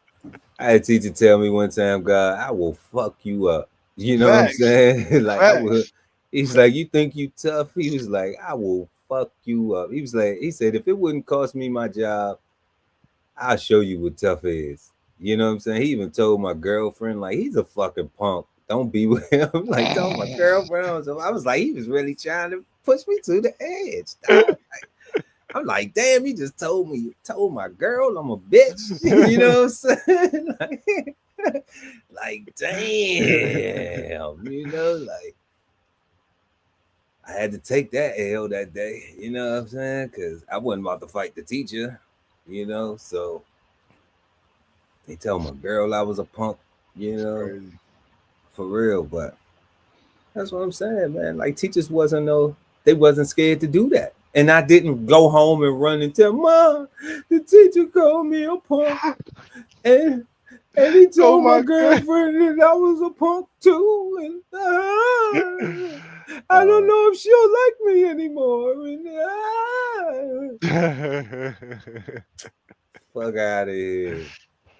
God, I will fuck you up. You know Facts. what I'm saying? Like Facts. I would. He's like, you think you tough? He was like, I will fuck you up. He said, if it wouldn't cost me my job, I'll show you what tough is. You know what I'm saying? He even told my girlfriend, like, he's a fucking punk. Don't be with him. Like, told my girlfriend. So I was like, he was really trying to push me to the edge. I'm like, damn, he just told my girl I'm a bitch. You know what I'm saying? like, damn, you know, like I had to take that L that day, you know what I'm saying? Because I wasn't about to fight the teacher, you know. So they told my girl I was a punk, you know, for real. But that's what I'm saying, man. Like teachers they wasn't scared to do that. And I didn't go home and run and tell Mom, the teacher called me a punk. And he told my girlfriend that I was a punk too. And I don't know if she'll like me anymore. Fuck out of here.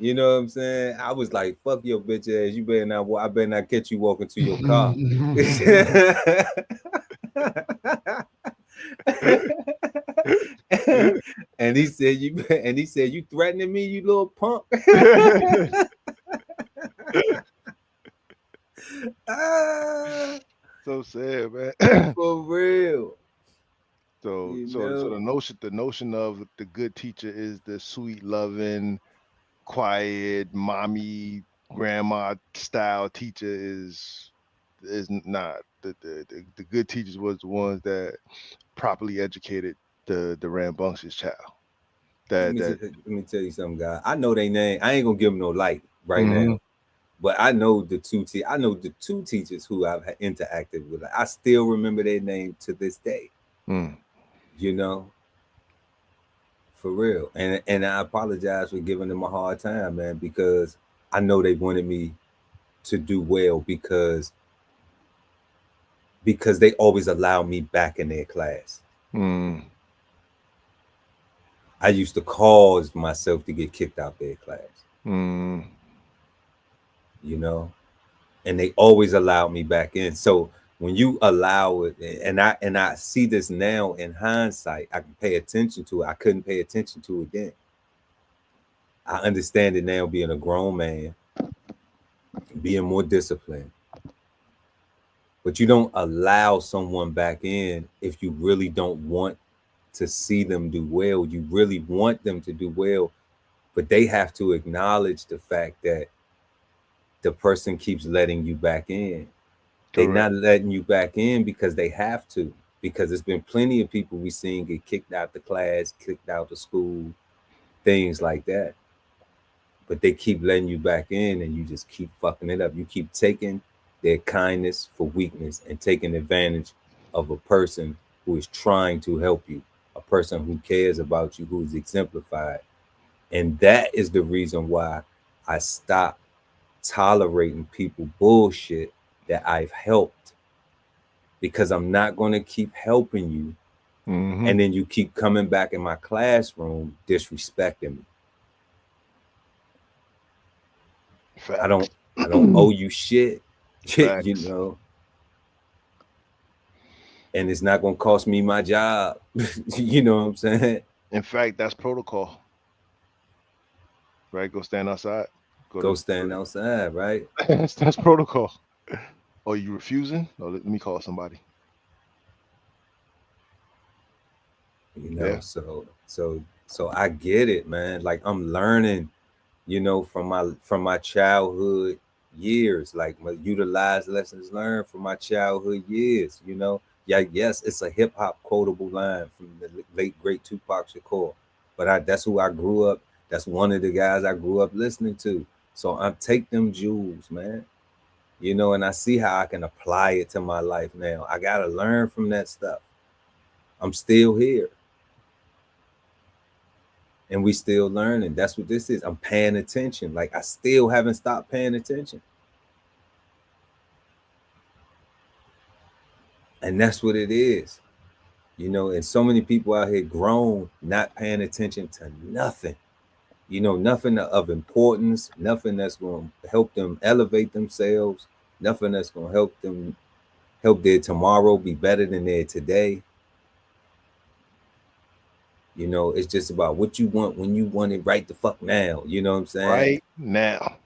You know what I'm saying? I was like, fuck your bitch ass. You better not I better not catch you walking to your car. and he said you threatening me, you little punk. So sad, man. For real. So the notion of the good teacher is the sweet, loving, quiet, mommy, grandma style teacher is not. The good teachers was the ones that properly educated the rambunctious child. Let me tell you something, guy. I know their name. I ain't gonna give them no light right now, but I know the two teachers who I've interacted with. I still remember their name to this day. you know, for real. And I apologize for giving them a hard time, man, because I know they wanted me to do well because they always allow me back in their class. I used to cause myself to get kicked out their class. You know, and they always allowed me back in. So when you allow it, and I see this now in hindsight, I can pay attention to it. I couldn't pay attention to it then. I understand it now, being a grown man, being more disciplined. But you don't allow someone back in if you really don't want to see them do well. You really want them to do well, but they have to acknowledge the fact that the person keeps letting you back in. They're not letting you back in because they have to, because there's been plenty of people we seen get kicked out the class, kicked out the school, things like that. But they keep letting you back in, and you just keep fucking it up. You keep taking their kindness for weakness and taking advantage of a person who is trying to help you, a person who cares about you, who is exemplified. And that is the reason why I stopped tolerating people bullshit that I've helped, because I'm not going to keep helping you. And then you keep coming back in my classroom disrespecting me. Facts. I don't owe you shit. You know, and it's not going to cost me my job. You know what I'm saying? In fact, that's protocol, right? Go stand outside. Go stand outside, right? That's protocol. Oh, you refusing? Oh, let me call somebody. You know, so I get it, man. Like, I'm learning, you know, from my childhood years, like my utilized lessons learned from my childhood years, you know. Yeah, yes, it's a hip hop quotable line from the late great Tupac Shakur, but that's who I grew up. That's one of the guys I grew up listening to. So I take them jewels, man, you know, and I see how I can apply it to my life now. I gotta learn from that stuff. I'm still here, and we still learning. That's what this is. I'm paying attention. Like, I still haven't stopped paying attention. And that's what it is. You know, and so many people out here grown, not paying attention to nothing. You know, nothing of importance, nothing that's going to help them elevate themselves, nothing that's going to help their tomorrow be better than their today. You know, it's just about what you want when you want it right the fuck now. You know what I'm saying? Right now.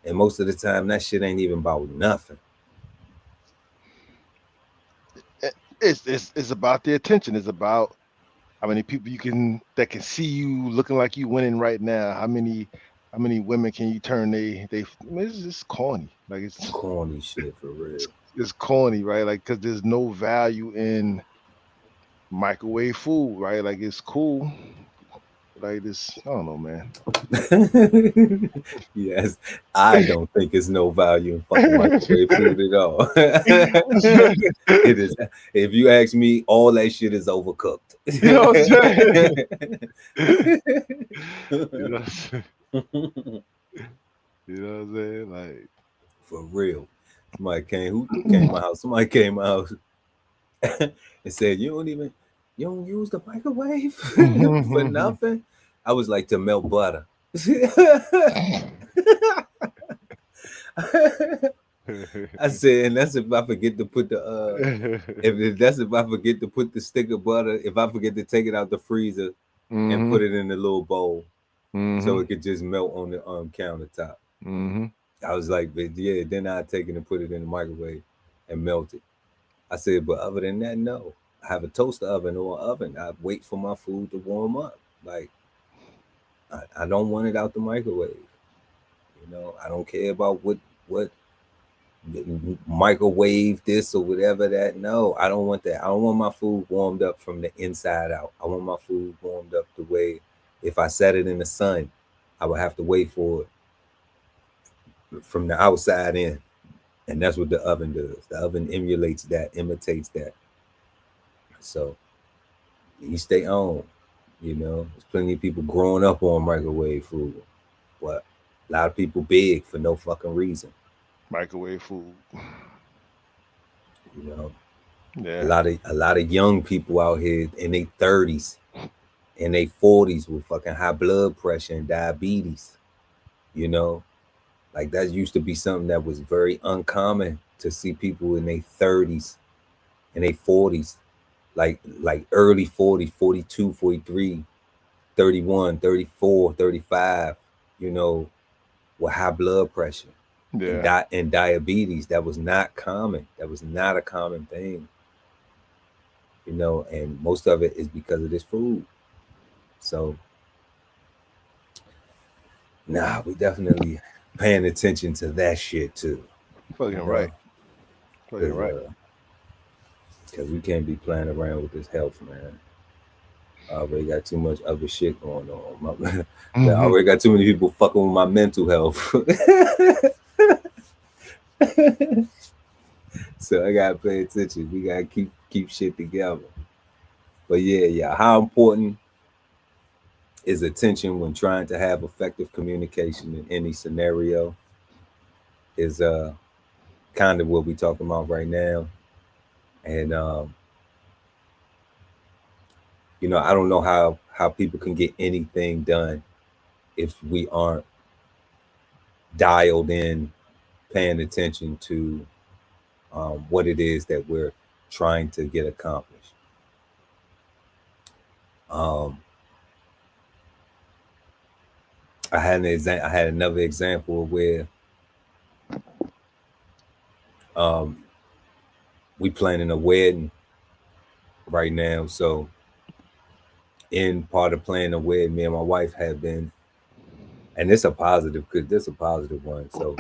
And most of the time, that shit ain't even about nothing. It's about the attention. It's about how many people that can see you looking like you winning right now. How many women can you turn it's just corny. Like, it's corny shit for real. It's corny, right? Like, because there's no value in microwave food, right? Like, it's cool. Like this, I don't know, man. Yes, I don't think it's no value in fucking microwave food at all. It is. If you ask me, all that shit is overcooked. You know what I'm saying? You know what I'm saying? Like, for real. Somebody came to my house. Somebody came to my house and said, you don't use the microwave for nothing. I was like, to melt butter. I said, and that's if I forget to put the if I forget to put the stick of butter, if I forget to take it out the freezer and put it in the little bowl so it could just melt on the countertop. I was like, but yeah, then I take it and put it in the microwave and melt it. I said, but other than that, no. I have a toaster oven or an oven. I wait for my food to warm up. Like, I don't want it out the microwave. You know, I don't care about what microwave this or whatever that. No, I don't want that. I don't want my food warmed up from the inside out. I want my food warmed up the way if I set it in the sun, I would have to wait for it from the outside in. And that's what the oven does. The oven imitates that. So each their own. You know, there's plenty of people growing up on microwave food, but a lot of people big for no fucking reason. Microwave food. You know, Yeah. a lot of young people out here in their 30s and their 40s with fucking high blood pressure and diabetes. You know, like that used to be something that was very uncommon to see people in their 30s and their 40s, like early 40s, 42, 43, 31, 34, 35. You know, with high blood pressure and Yeah. and diabetes. That was not common. That was not a common thing. You know, and most of it is because of this food. So nah, we definitely paying attention to that shit too. Fucking You right. know, Fucking because right. we can't be playing around with this health, man. I already got too much other shit going on. I already got too many people fucking with my mental health. So I gotta pay attention. We gotta keep shit together. But yeah. How important is attention when trying to have effective communication in any scenario is kind of what we're talking about right now. And you know, I don't know how people can get anything done if we aren't dialed in, paying attention to what it is that we're trying to get accomplished. Um, I had another example where um, we planning a wedding right now. So in part of planning a wedding, me and my wife have been, and it's a positive because this is a positive one. So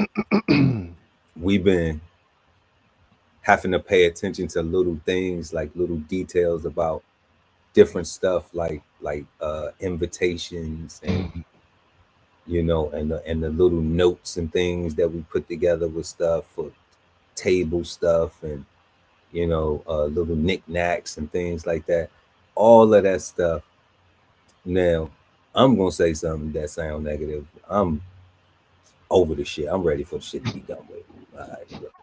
we've been having to pay attention to little things, like little details about different stuff, like invitations and you know, and the little notes and things that we put together with stuff for table stuff and you know, little knickknacks and things like that. All of that stuff. Now, I'm gonna say something that sound negative. I'm over the shit. I'm ready for the shit to be done with. All right, look,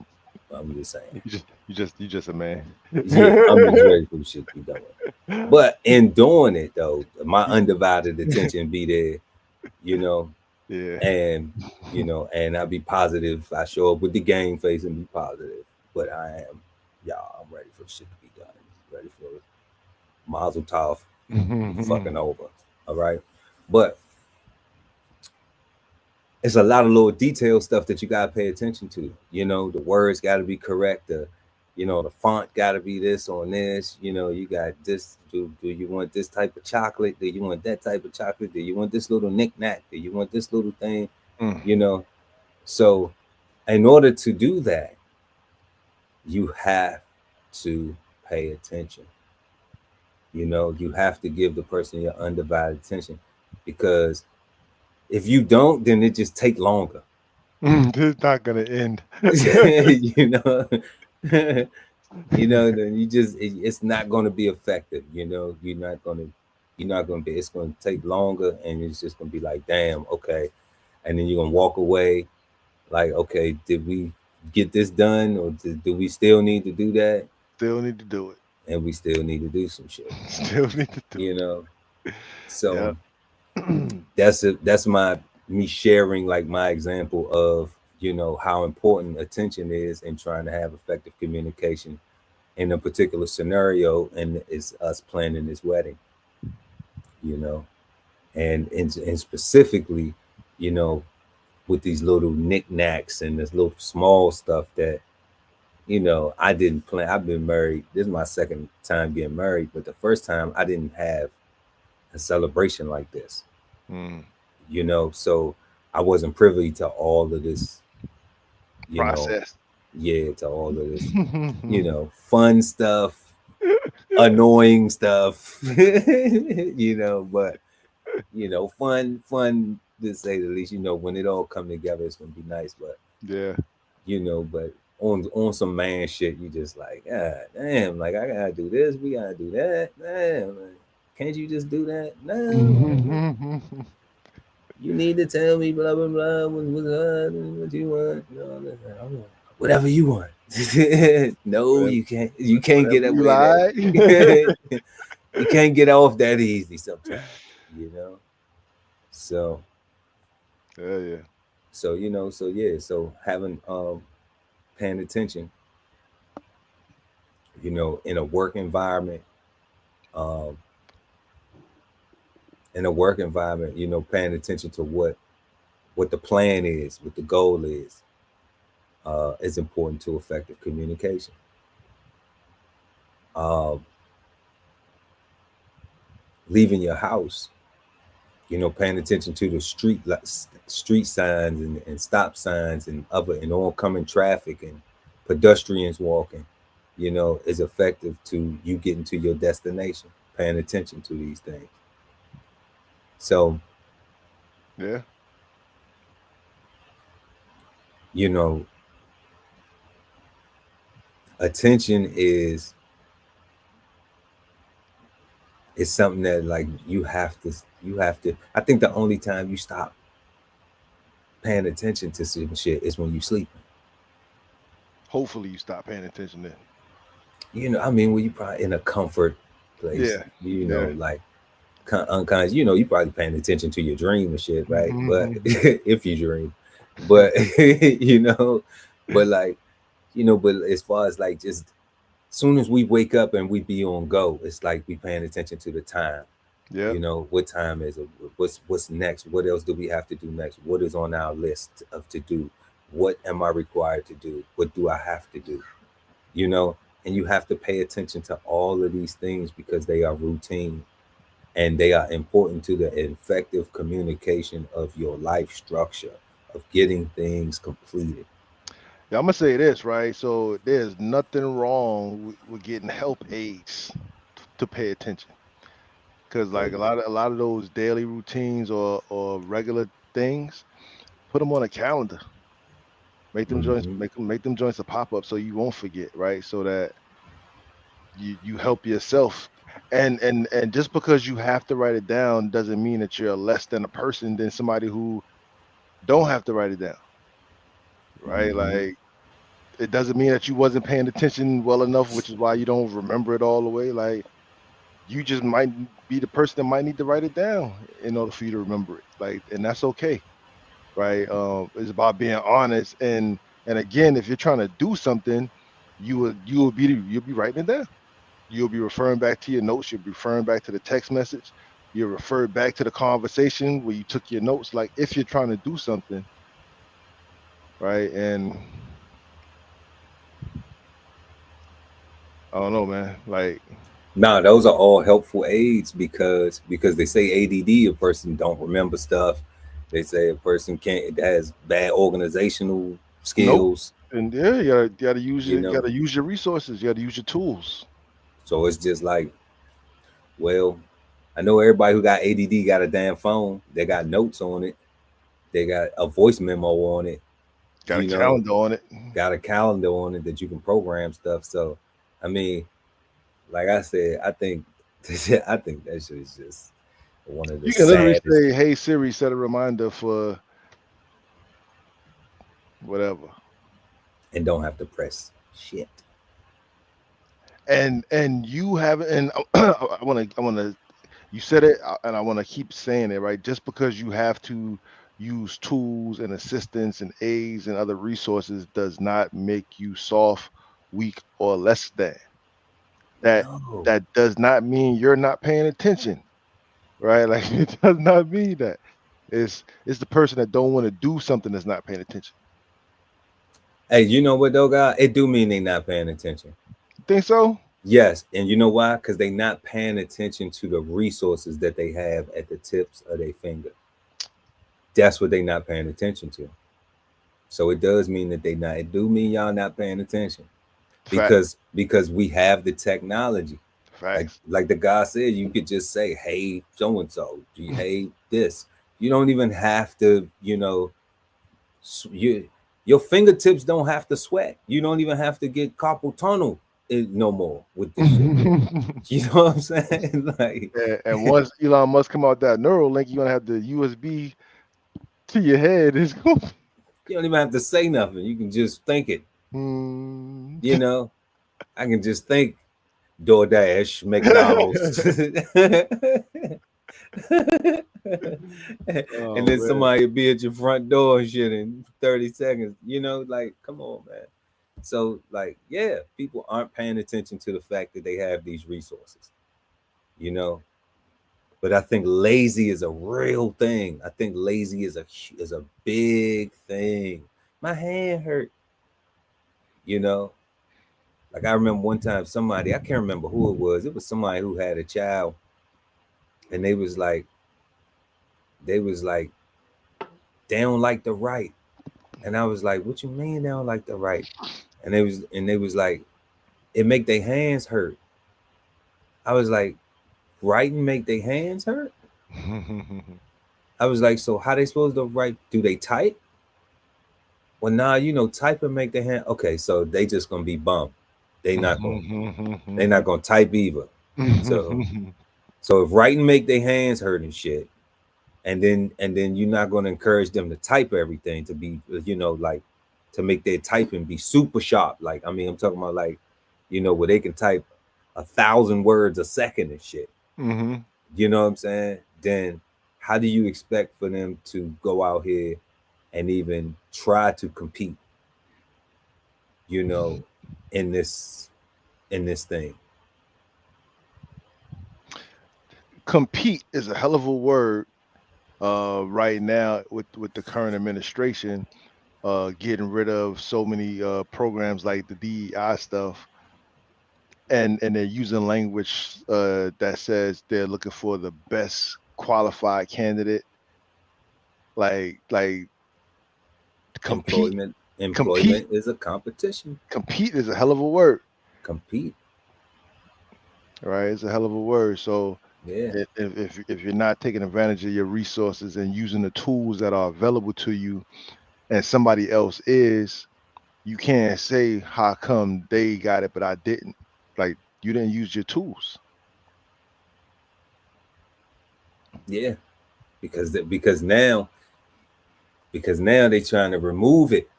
I'm just saying. You just a man. Yeah, I'm just ready for the shit to be done with. But in doing it though, my undivided attention be there, you know, Yeah. and you know, and I be positive. I show up with the game face and be positive. But I am, y'all, I'm ready for the shit to be done. Ready for Mazel Tov, be fucking over. All right. But it's a lot of little detail stuff that you gotta pay attention to. You know, the words gotta be correct. You know, the font gotta be this on this. You know, you got this. Do you want this type of chocolate? Do you want that type of chocolate? Do you want this little knickknack? Do you want this little thing? You know. So in order to do that, you have to pay attention. You know, you have to give the person your undivided attention because if you don't, then it just take longer. This is not gonna end. You know, you know, then it's not going to be effective. You know, you're not going to be. It's going to take longer, and it's just going to be like, damn, okay, and then you're going to walk away, like, okay, did we get this done, or do we still need to do that? Still need to do it. And we still need to do some shit. Still need to do You know, so it. that's me sharing like my example of you know how important attention is in trying to have effective communication in a particular scenario, and it's us planning this wedding, you know, and specifically, you know, with these little knickknacks and this little small stuff that you know I didn't plan. I've been married. This is my second time getting married, but the first time I didn't have a celebration like this. You know, so I wasn't privy to all of this, you Process. know, yeah, to all of this, you know, fun stuff, annoying stuff, you know, but you know, fun to say the least. You know, when it all come together, it's gonna be nice. But Yeah. you know, but on some man shit, you just like, ah, damn, like I gotta do this, we gotta do that, damn. Can't you just do that? No, Mm-hmm. you need to tell me blah blah blah what you want. No, I want whatever you want. No, Whatever, you can't. You can't whatever get you away like. that. You can't get off that easy sometimes. You know. So Yeah. so yeah. So having paying attention. In a work environment. Um, paying attention to what the plan is, what the goal is important to effective communication. Um, Leaving your house, paying attention to the street signs and stop signs and other and oncoming traffic and pedestrians walking, is effective to you getting to your destination. Paying attention to these things. So, Yeah. you know, attention is something that like you have to. I think the only time you stop paying attention to some shit is when you sleep. Hopefully you stop paying attention then. I mean, when you probably in a comfort place, Yeah. Yeah. like unconscious, you probably paying attention to your dream and shit, right? But Mm-hmm. if you dream, but you know, but like, but as far as like just soon as we wake up and we be on go, it's like we paying attention to the time. Yep. What time is it? What's next? What else do we have to do next? What is on our list of to do? What am I required to do? What do I have to do? you know and you have to pay attention to all of these things because they are routine and they are important to the effective communication of your life structure of getting things completed. Yeah, I'm gonna say this, right? So there's nothing wrong with getting help aids to pay attention, because Oh like a lot of those daily routines or regular things, put them on a calendar. Make yeah. them joints, make them joints a pop up so you won't forget, right? So that you help yourself. And just because you have to write it down doesn't mean that you're less than a person than somebody who don't have to write it down, right? Hmm. Like it doesn't mean that you wasn't paying attention well enough, which is why you don't remember it all the way. Like you just might be the person that might need to write it down in order for you to remember it. Like, and that's okay, right? It's about being honest. And again, if you're trying to do something, you'll be writing it down. You'll be referring back to your notes. You'll be referring back to the text message. You'll refer back to the conversation where you took your notes. Like if you're trying to do something, right? And I don't know, man. Like, Nah, those are all helpful aids because they say ADD, a person don't remember stuff. They say a person can't has bad organizational nope. skills. And yeah, you gotta use you your you know gotta use your resources. You gotta use your tools. so it's just like, well, I know everybody who got ADD got a damn phone. They got notes on it. They got a voice memo on it. Got a You know, calendar on it. got a calendar on it that you can program stuff. So, I mean, like I said, I think that shit is just one of the You can literally saddest. say, "Hey Siri, set a reminder for whatever," And don't have to press shit. and you have and I want to. You said it, and I want to keep saying it, right? Just because you have to use tools and assistance and aids and other resources does not make you soft, weak, or less than. That No. that does not mean you're not paying attention, right? Like it does not mean that. It's the person that don't want to do something that's not paying attention. Hey, you know what though, God? It do mean they not paying attention. You think so? Yes, and you know why? Because they not paying attention to the resources that they have at the tips of their finger. That's what they not paying attention to. So it does mean that they not. It do mean y'all not paying attention Fact, because we have the technology. Like facts. like the guy said, you could just say, "Hey, so and so, hey this." You don't even have to, you your fingertips don't have to sweat. You don't even have to get carpal tunnel. no more with this shit. You know what I'm saying? Like, And once Elon Musk come out with that Neuralink, you're gonna have the USB to your head. It's going. you don't even have to say nothing. You can just think it. You know, I can just think DoorDash, McDonald's. And then somebody be at your front door and shit in 30 seconds. You know, like, come on, man. So, like, yeah, people aren't paying attention to the fact that they have these resources, you know. But I think lazy is a real thing. I think lazy is a big thing. My hand hurt, you know. Like, I remember one time somebody, I can't remember who it was. It was somebody who had a child, and they was like, they don't like the right. And I was like, what you mean they don't like the right? And they was like, it make their hands hurt. I was like, writing make their hands hurt? I was like, so how they supposed to write? Do they type? Well, nah, you know, typing make their hand. Okay, so they just gonna be bummed. They not gonna type either. So if writing make their hands hurt and shit, and then you're not gonna encourage them to type everything to be, you know, like to make their typing be super sharp. Like, I mean, I'm talking about like, you know, where they can type 1,000 words a second and shit. You know what I'm saying? Then how do you expect for them to go out here and even try to compete, you know, in this thing? Compete is a hell of a word right now with the current administration, getting rid of so many programs like the DEI stuff, and they're using language that says they're looking for the best qualified candidate. Like compete. Employment is a competition. Compete is a hell of a word. Compete. Right, it's a hell of a word. So yeah, if you're not taking advantage of your resources and using the tools that are available to you, and somebody else is, you can't say how come they got it but I didn't. Like, you didn't use your tools. Yeah, because now they're trying to remove it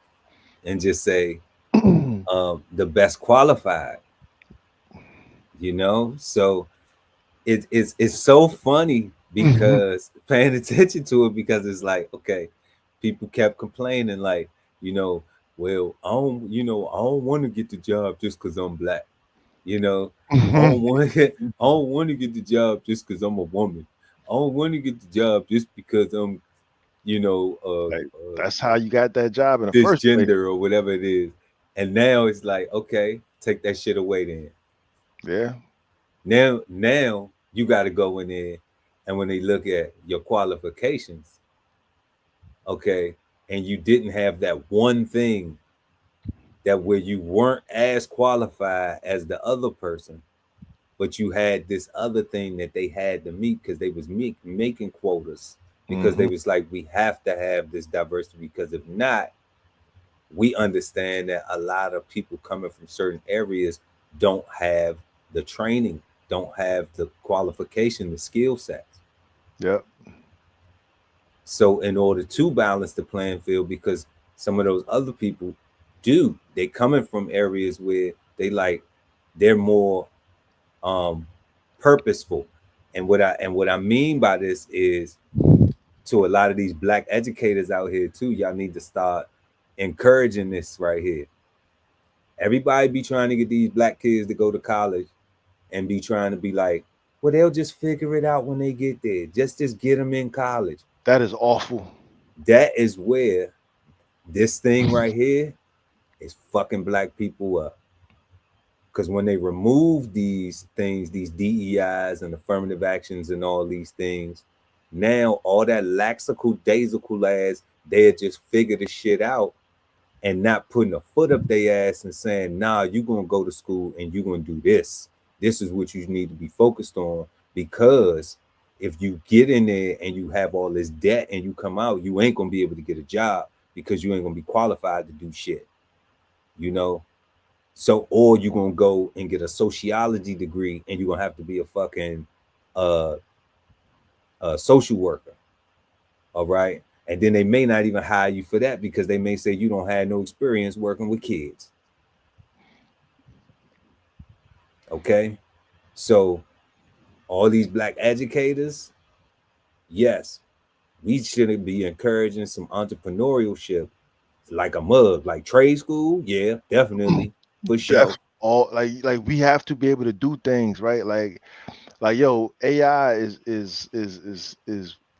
and just say the best qualified. You know, so it's so funny because paying attention to it, because it's like, okay, people kept complaining, like, you know, well, I don't want to get the job just because I'm black. You know, I don't want to get the job just because I'm a woman. I don't want to get the job just because I'm, you know, that's how you got that job in the first place. Cisgender or whatever it is. And now it's like, okay, take that shit away then. Yeah. Now you got to go in there, and when they look at your qualifications, okay, and you didn't have that one thing that where you weren't as qualified as the other person, but you had this other thing that they had to meet because they was making quotas, because they was like, we have to have this diversity, because if not, we understand that a lot of people coming from certain areas don't have the training, don't have the qualification, the skill sets. Yep. So in order to balance the playing field, because some of those other people do, they coming from areas where they're more purposeful. And what I mean by this is, to a lot of these black educators out here too, y'all need to start encouraging this right here. Everybody be trying to get these black kids to go to college and be trying to be like, well, they'll just figure it out when they get there. Just get them in college. That is awful. That is where this thing right here is fucking black people up. Because when they remove these things, these DEIs and affirmative actions and all these things, now all that lackadaisical ass, they'll just figure the shit out and not putting a foot up their ass and saying, nah, you're going to go to school and you're going to do this. This is what you need to be focused on, because if you get in there and you have all this debt and you come out, you ain't going to be able to get a job because you ain't going to be qualified to do shit, you know? So, or you're gonna go and get a sociology degree, and you're gonna have to be a fucking uh, social worker. All right. And then they may not even hire you for that because they may say you don't have no experience working with kids. Okay. So all these black educators, yes, we shouldn't be encouraging some entrepreneurship like a mug, like trade school. Yeah, definitely. For sure. All like we have to be able to do things, right? Like yo, AI is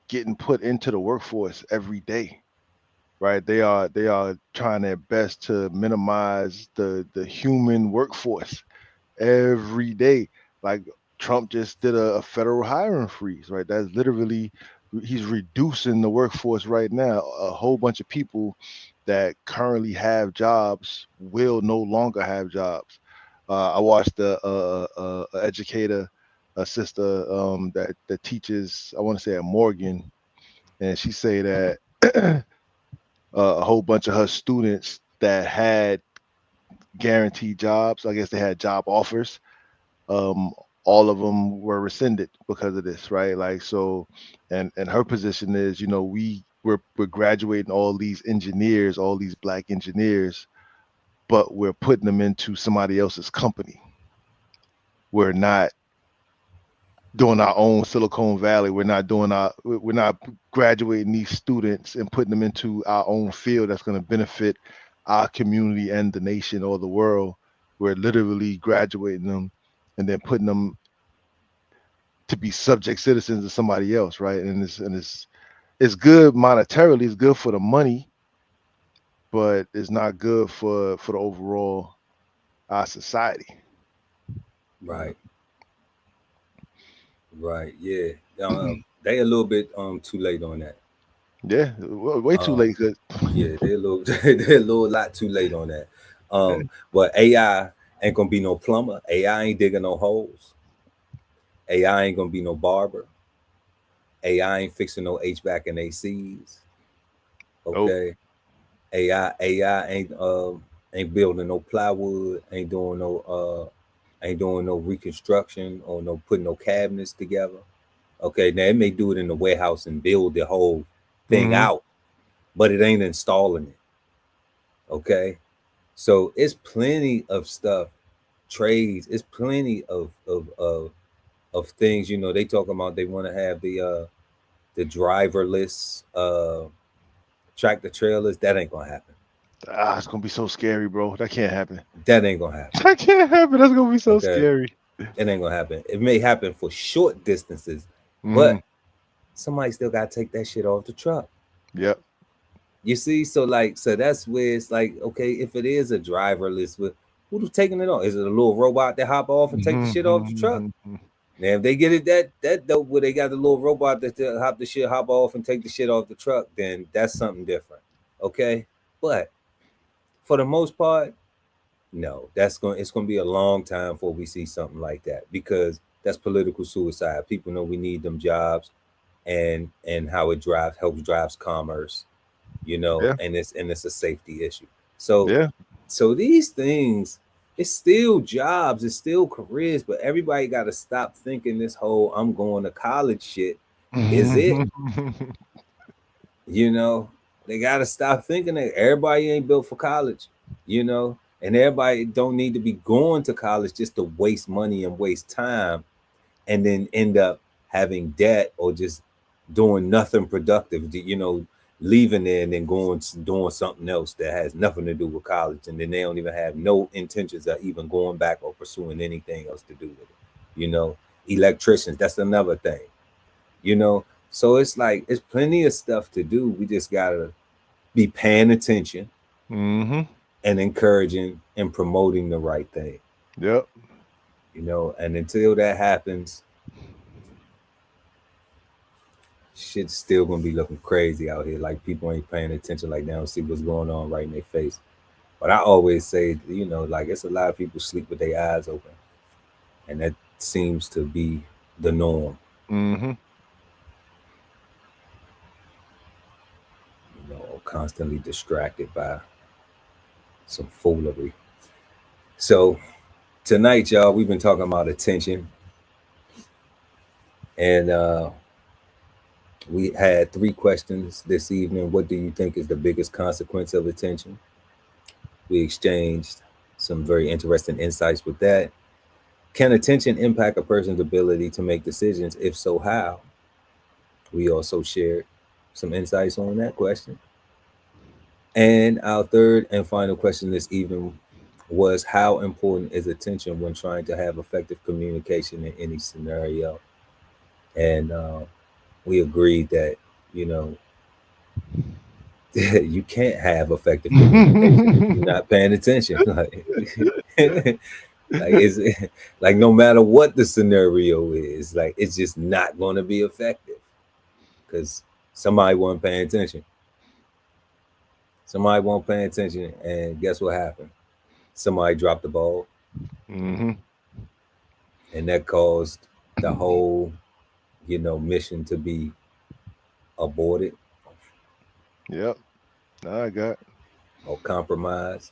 getting put into the workforce every day, right? They are trying their best to minimize the human workforce every day. Like Trump just did a federal hiring freeze, right? That's literally he's reducing the workforce right now. A whole bunch of people that currently have jobs will no longer have jobs. I watched a educator, a sister that teaches, I want to say at Morgan, and she say that a whole bunch of her students that had guaranteed jobs, I guess they had job offers, um, all of them were rescinded because of this, right? Like so, and her position is, you know, we're graduating all these engineers, all these black engineers, but we're putting them into somebody else's company. We're not doing our own Silicon Valley. We're not graduating these students and putting them into our own field that's going to benefit our community and the nation or the world. We're literally graduating them and then putting them to be subject citizens of somebody else, right? And it's good monetarily, it's good for the money, but it's not good for the overall our society. Right. Right. Yeah. They a little bit too late on that. Yeah, way too Um late. 'Cause yeah, they a little they a little lot too late on that. But AI ain't gonna be no plumber. AI ain't digging no holes. AI ain't gonna be no barber. AI ain't fixing no HVAC and ACs. Nope. Okay. AI ain't building no plywood, ain't doing no reconstruction or no putting no cabinets together. Okay, now it may do it in the warehouse and build the whole thing Hmm. out, but it ain't installing it. Okay. So it's plenty of stuff, trades, it's plenty of things, they talk about they want to have the driverless tractor trailers. That ain't gonna happen. Ah, it's gonna be so scary, bro. That can't happen. That ain't gonna happen. That can't happen. That's gonna be so Okay. scary. It ain't gonna happen. It may happen for short distances, Hmm. but somebody still gotta take that shit off the truck. Yep. You see, so that's where it's like, okay, if it is a driverless, who's taking it off? Is it a little robot that hop off and take the shit off the truck? Hmm. Now, if they get it that dope where they got the little robot that hop off and take the shit off the truck, then that's something different. Okay, but for the most part, no, it's gonna be a long time before we see something like that because that's political suicide. People know we need them jobs, and how it helps drives commerce, Yeah. and it's a safety issue. So Yeah. so these things, it's still jobs, it's still careers, but everybody got to stop thinking this whole I'm going to college shit is it. You know, they got to stop thinking that everybody ain't built for college, and everybody don't need to be going to college just to waste money and waste time and then end up having debt or just doing nothing productive, leaving there and then going doing something else that has nothing to do with college. And then they don't even have no intentions of even going back or pursuing anything else to do with it. You know, electricians, that's another thing, you know. So it's like, it's plenty of stuff to do. We just got to be paying attention Hmm. and encouraging and promoting the right thing, Yep. and until that happens, shit's still gonna be looking crazy out here. Like people ain't paying attention, like they don't see what's going on right in their face. But I always say, like it's a lot of people sleep with their eyes open, and that seems to be the norm. Hmm. Constantly distracted by some foolery. So tonight, y'all, we've been talking about attention, and we had 3 questions this evening. What do you think is the biggest consequence of attention? We exchanged some very interesting insights with that. Can attention impact a person's ability to make decisions? If so, how? We also shared some insights on that question. And our third and final question this evening was, how important is attention when trying to have effective communication in any scenario? And we agreed that, you know, you can't have effective communication if you're not paying attention. Like it's like no matter what the scenario is, like it's just not going to be effective because somebody wasn't paying attention. Somebody won't pay attention, and guess what happened? Somebody dropped the ball, Mm-hmm. and that caused the whole, mission to be aborted Yep. I got. or compromised.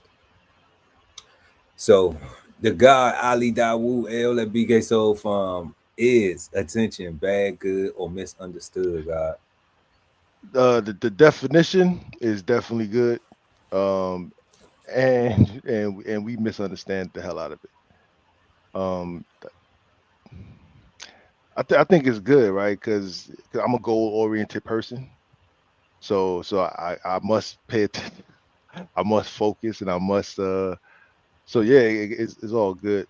So the guy Ali Dawu L at BK Soul Farm is attention, bad, good, or misunderstood, God. The definition is definitely good. Um, and we misunderstand the hell out of it. Um, I think it's good, right? Because I'm a goal oriented person, so I must pay attention. I must focus, and I must. So yeah, it's all good.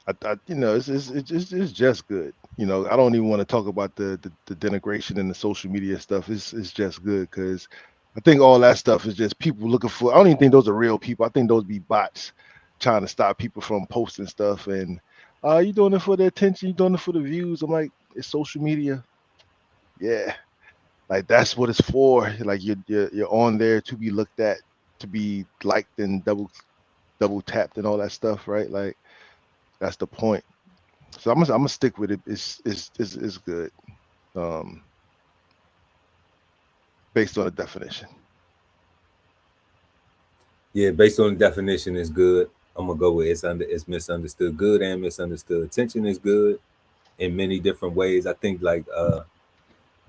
It's just good. I don't even want to talk about the denigration and the social media stuff. It's just good because I think all that stuff is just people looking for. I don't even think those are real people. I think those be bots trying to stop people from posting stuff. And you doing it for the attention? You doing it for the views? I'm like, it's social media. Yeah, like that's what it's for. Like you're on there to be looked at, to be liked and double tapped and all that stuff, right? Like that's the point. So I'm gonna stick with it. It's good. Um, Based on the definition. Yeah, based on the definition, is good. I'm gonna go with it's misunderstood. Good and misunderstood. Attention is good in many different ways. I think like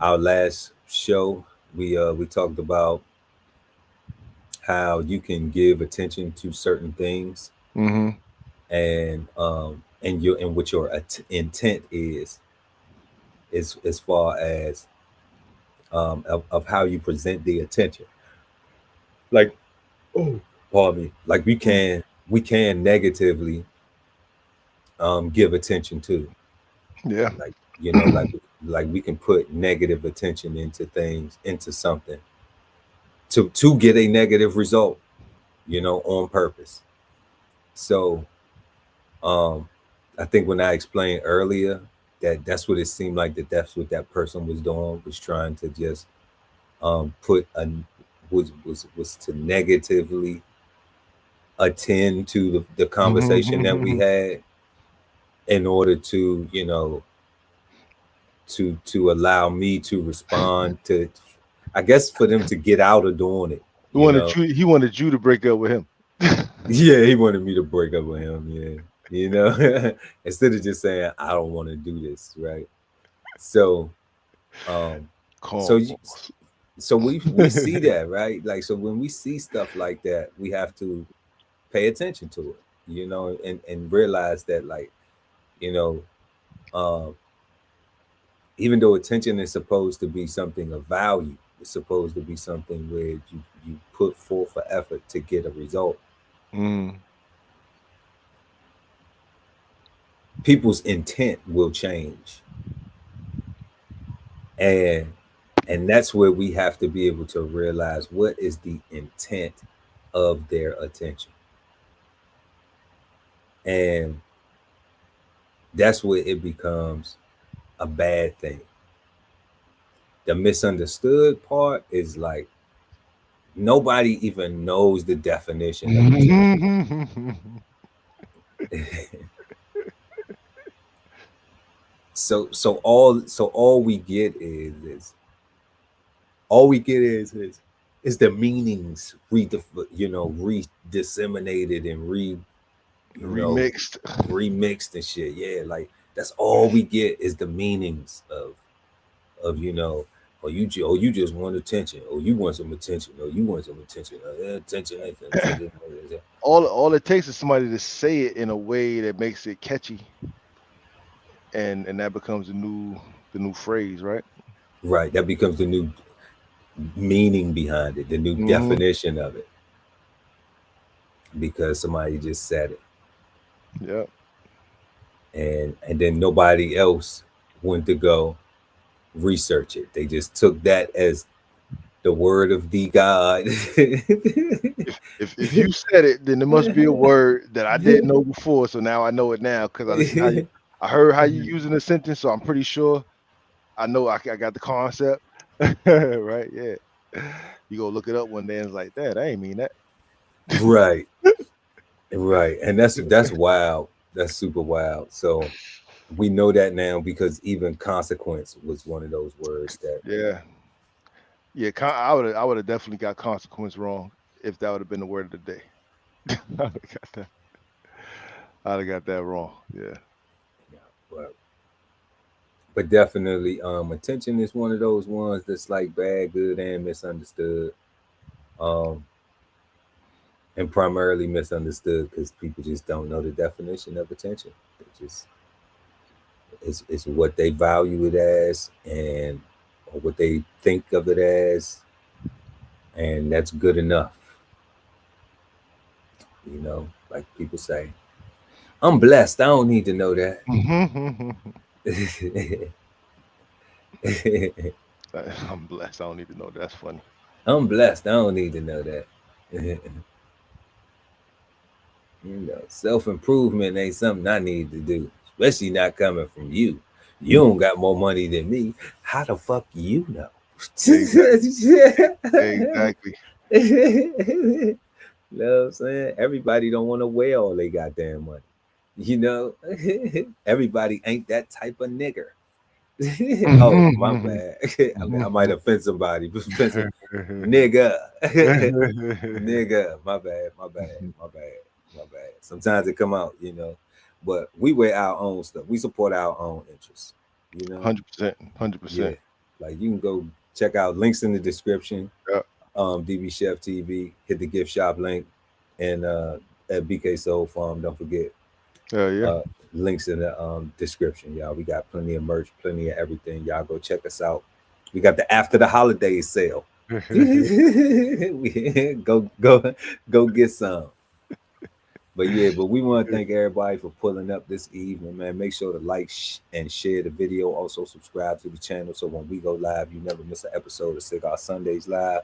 our last show, we talked about how you can give attention to certain things, Mm-hmm. and what your intent is as far as of how you present the attention. Like, oh, pardon me. Like we can negatively give attention to, Yeah. like, like we can put negative attention into something to get a negative result, on purpose. So um I think when I explained earlier that that's what it seemed like, that's what that person was doing, was trying to just put a was to negatively attend to the conversation that we Mm-hmm. had, in order to to allow me to respond to, I guess, for them to get out of doing it, He wanted you to break up with him. Yeah, he wanted me to break up with him. Yeah, instead of just saying I don't want to do this, right? So, um, so Calm. you, so we see that, right? Like, so when we see stuff like that, we have to pay attention to it, and realize that, like, you know, um, even though attention is supposed to be something of value, it's supposed to be something where you put forth for effort to get a result. Mm. People's intent will change, and that's where we have to be able to realize what is the intent of their attention, and that's where it becomes a bad thing. The misunderstood part is like nobody even knows the definition of attention. So all we get is all we get is it's the meanings redisseminated and remixed. remixed and shit. Yeah, like that's all we get is the meanings of or you just want attention, or you want some attention, or you want some attention, attention. All it takes is somebody to say it in a way that makes it catchy, and that becomes the new phrase, right? Right, that becomes the new meaning behind it, the new definition of it, because somebody just said it. Yeah. And then nobody else went to go research it. They just took that as the word of the God. if you said it, then there must be a word that I didn't know before. So now I know it now because I heard how you using the sentence. So I'm pretty sure I know I got the concept. Right? Yeah. You go look it up one day and it's like, that I ain't mean that. Right. Right. And that's wild. That's super wild. So we know that now because even consequence was one of those words that. Yeah. I would have definitely got consequence wrong if that would have been the word of the day. I'd have got that wrong. Yeah. But definitely, attention is one of those ones that's like bad, good, and misunderstood. And primarily misunderstood because people just don't know the definition of attention. It's what they value it as or what they think of it as, and that's good enough. Like people say, I'm blessed. I don't need to know that. I'm blessed. I don't need to know. That's funny. I'm blessed. I don't need to know that. Self-improvement ain't something I need to do, especially not coming from you. You don't got more money than me. How the fuck you know? Exactly. You know what I'm saying? Everybody don't want to wear all they goddamn money. Everybody ain't that type of nigger. Oh, my bad. I might offend somebody. Nigga. Nigga. My bad. Sometimes it come out, but we wear our own stuff. We support our own interests, 100%. Yeah. Like you can go check out links in the description. Yeah. DBCHEFTV, hit the gift shop link, and at BK Soul Farm, don't forget. Links in the description, y'all. We got plenty of merch, plenty of everything. Y'all go check us out. We got the after the holidays sale. go get some. But we want to thank everybody for pulling up this evening, man. Make sure to like and share the video. Also subscribe to the channel so when we go live, you never miss an episode of Cigar Sundays Live.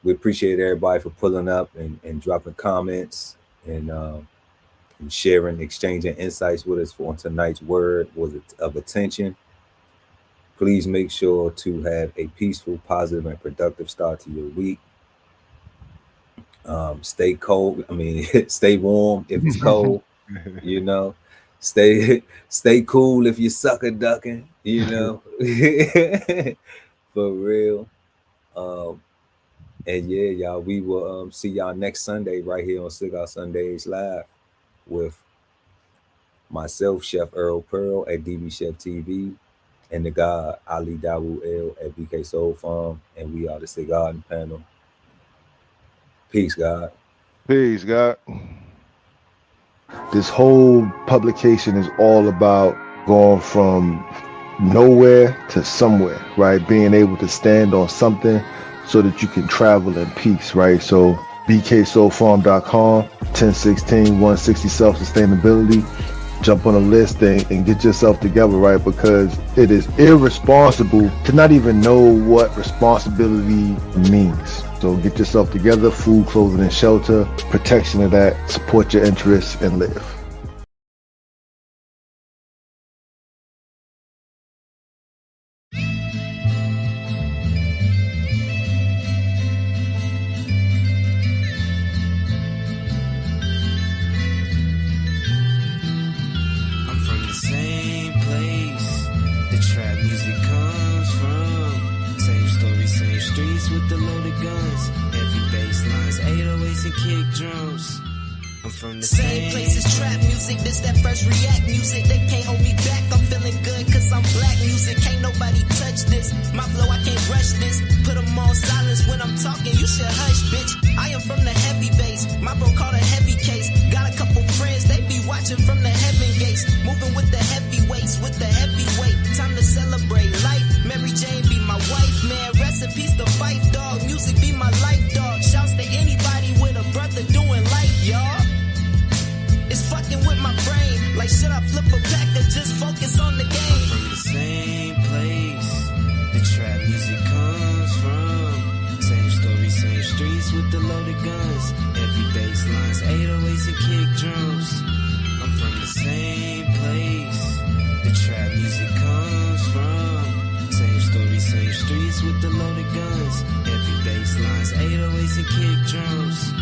We appreciate everybody for pulling up and dropping comments and sharing, exchanging insights with us on tonight's word was of attention. Please make sure to have a peaceful, positive, and productive start to your week. Stay cold. Stay warm if it's cold. Stay cool if you're sucker ducking. For real. And yeah, y'all, we will see y'all next Sunday right here on Cigar Sundays Live with myself, Chef Earl Pearl at DBCHEFTV, and the God Ali Dawu L at BK Soul Farm, and we are the Cigarden Panel. Peace, God. Peace, God. This whole publication is all about going from nowhere to somewhere, right? Being able to stand on something so that you can travel in peace, right? So bksoulfarm.com, 1016, 160 self-sustainability. Jump on a list and get yourself together, right? Because it is irresponsible to not even know what responsibility means. So get yourself together, food, clothing, and shelter, protection of that, support your interests, and live. Same place the trap music comes from. Same story, same with the loaded guns. Heavy bass lines, 808s and kick drums. I'm from the same place as trap music. This that first react music. They can't hold me back. I'm feeling good cause I'm black music. Can't nobody touch this. My flow, I can't rush this. Put them on silence when I'm talking. You should hush, bitch. I am from the heavy bass. My bro called a heavy case. Got a couple friends, they be watching from the heaven gates. Moving with the heavyweights, with the heavyweight. Time to celebrate life. Mary Jane be my wife, man. Recipes to fight, dog. Music be my life, dog. Shouts to anybody with a brother doing life, y'all. It's fucking with my brain. Like, should I flip a pack or just focus on the game? I'm from the same place the trap music comes from. Same story, same streets with the loaded guns. Heavy bass lines, 808s and kick drums. I'm from the same place the trap music comes from. Same story, same streets with the loaded guns. Heavy bass lines, 808s and kick drums.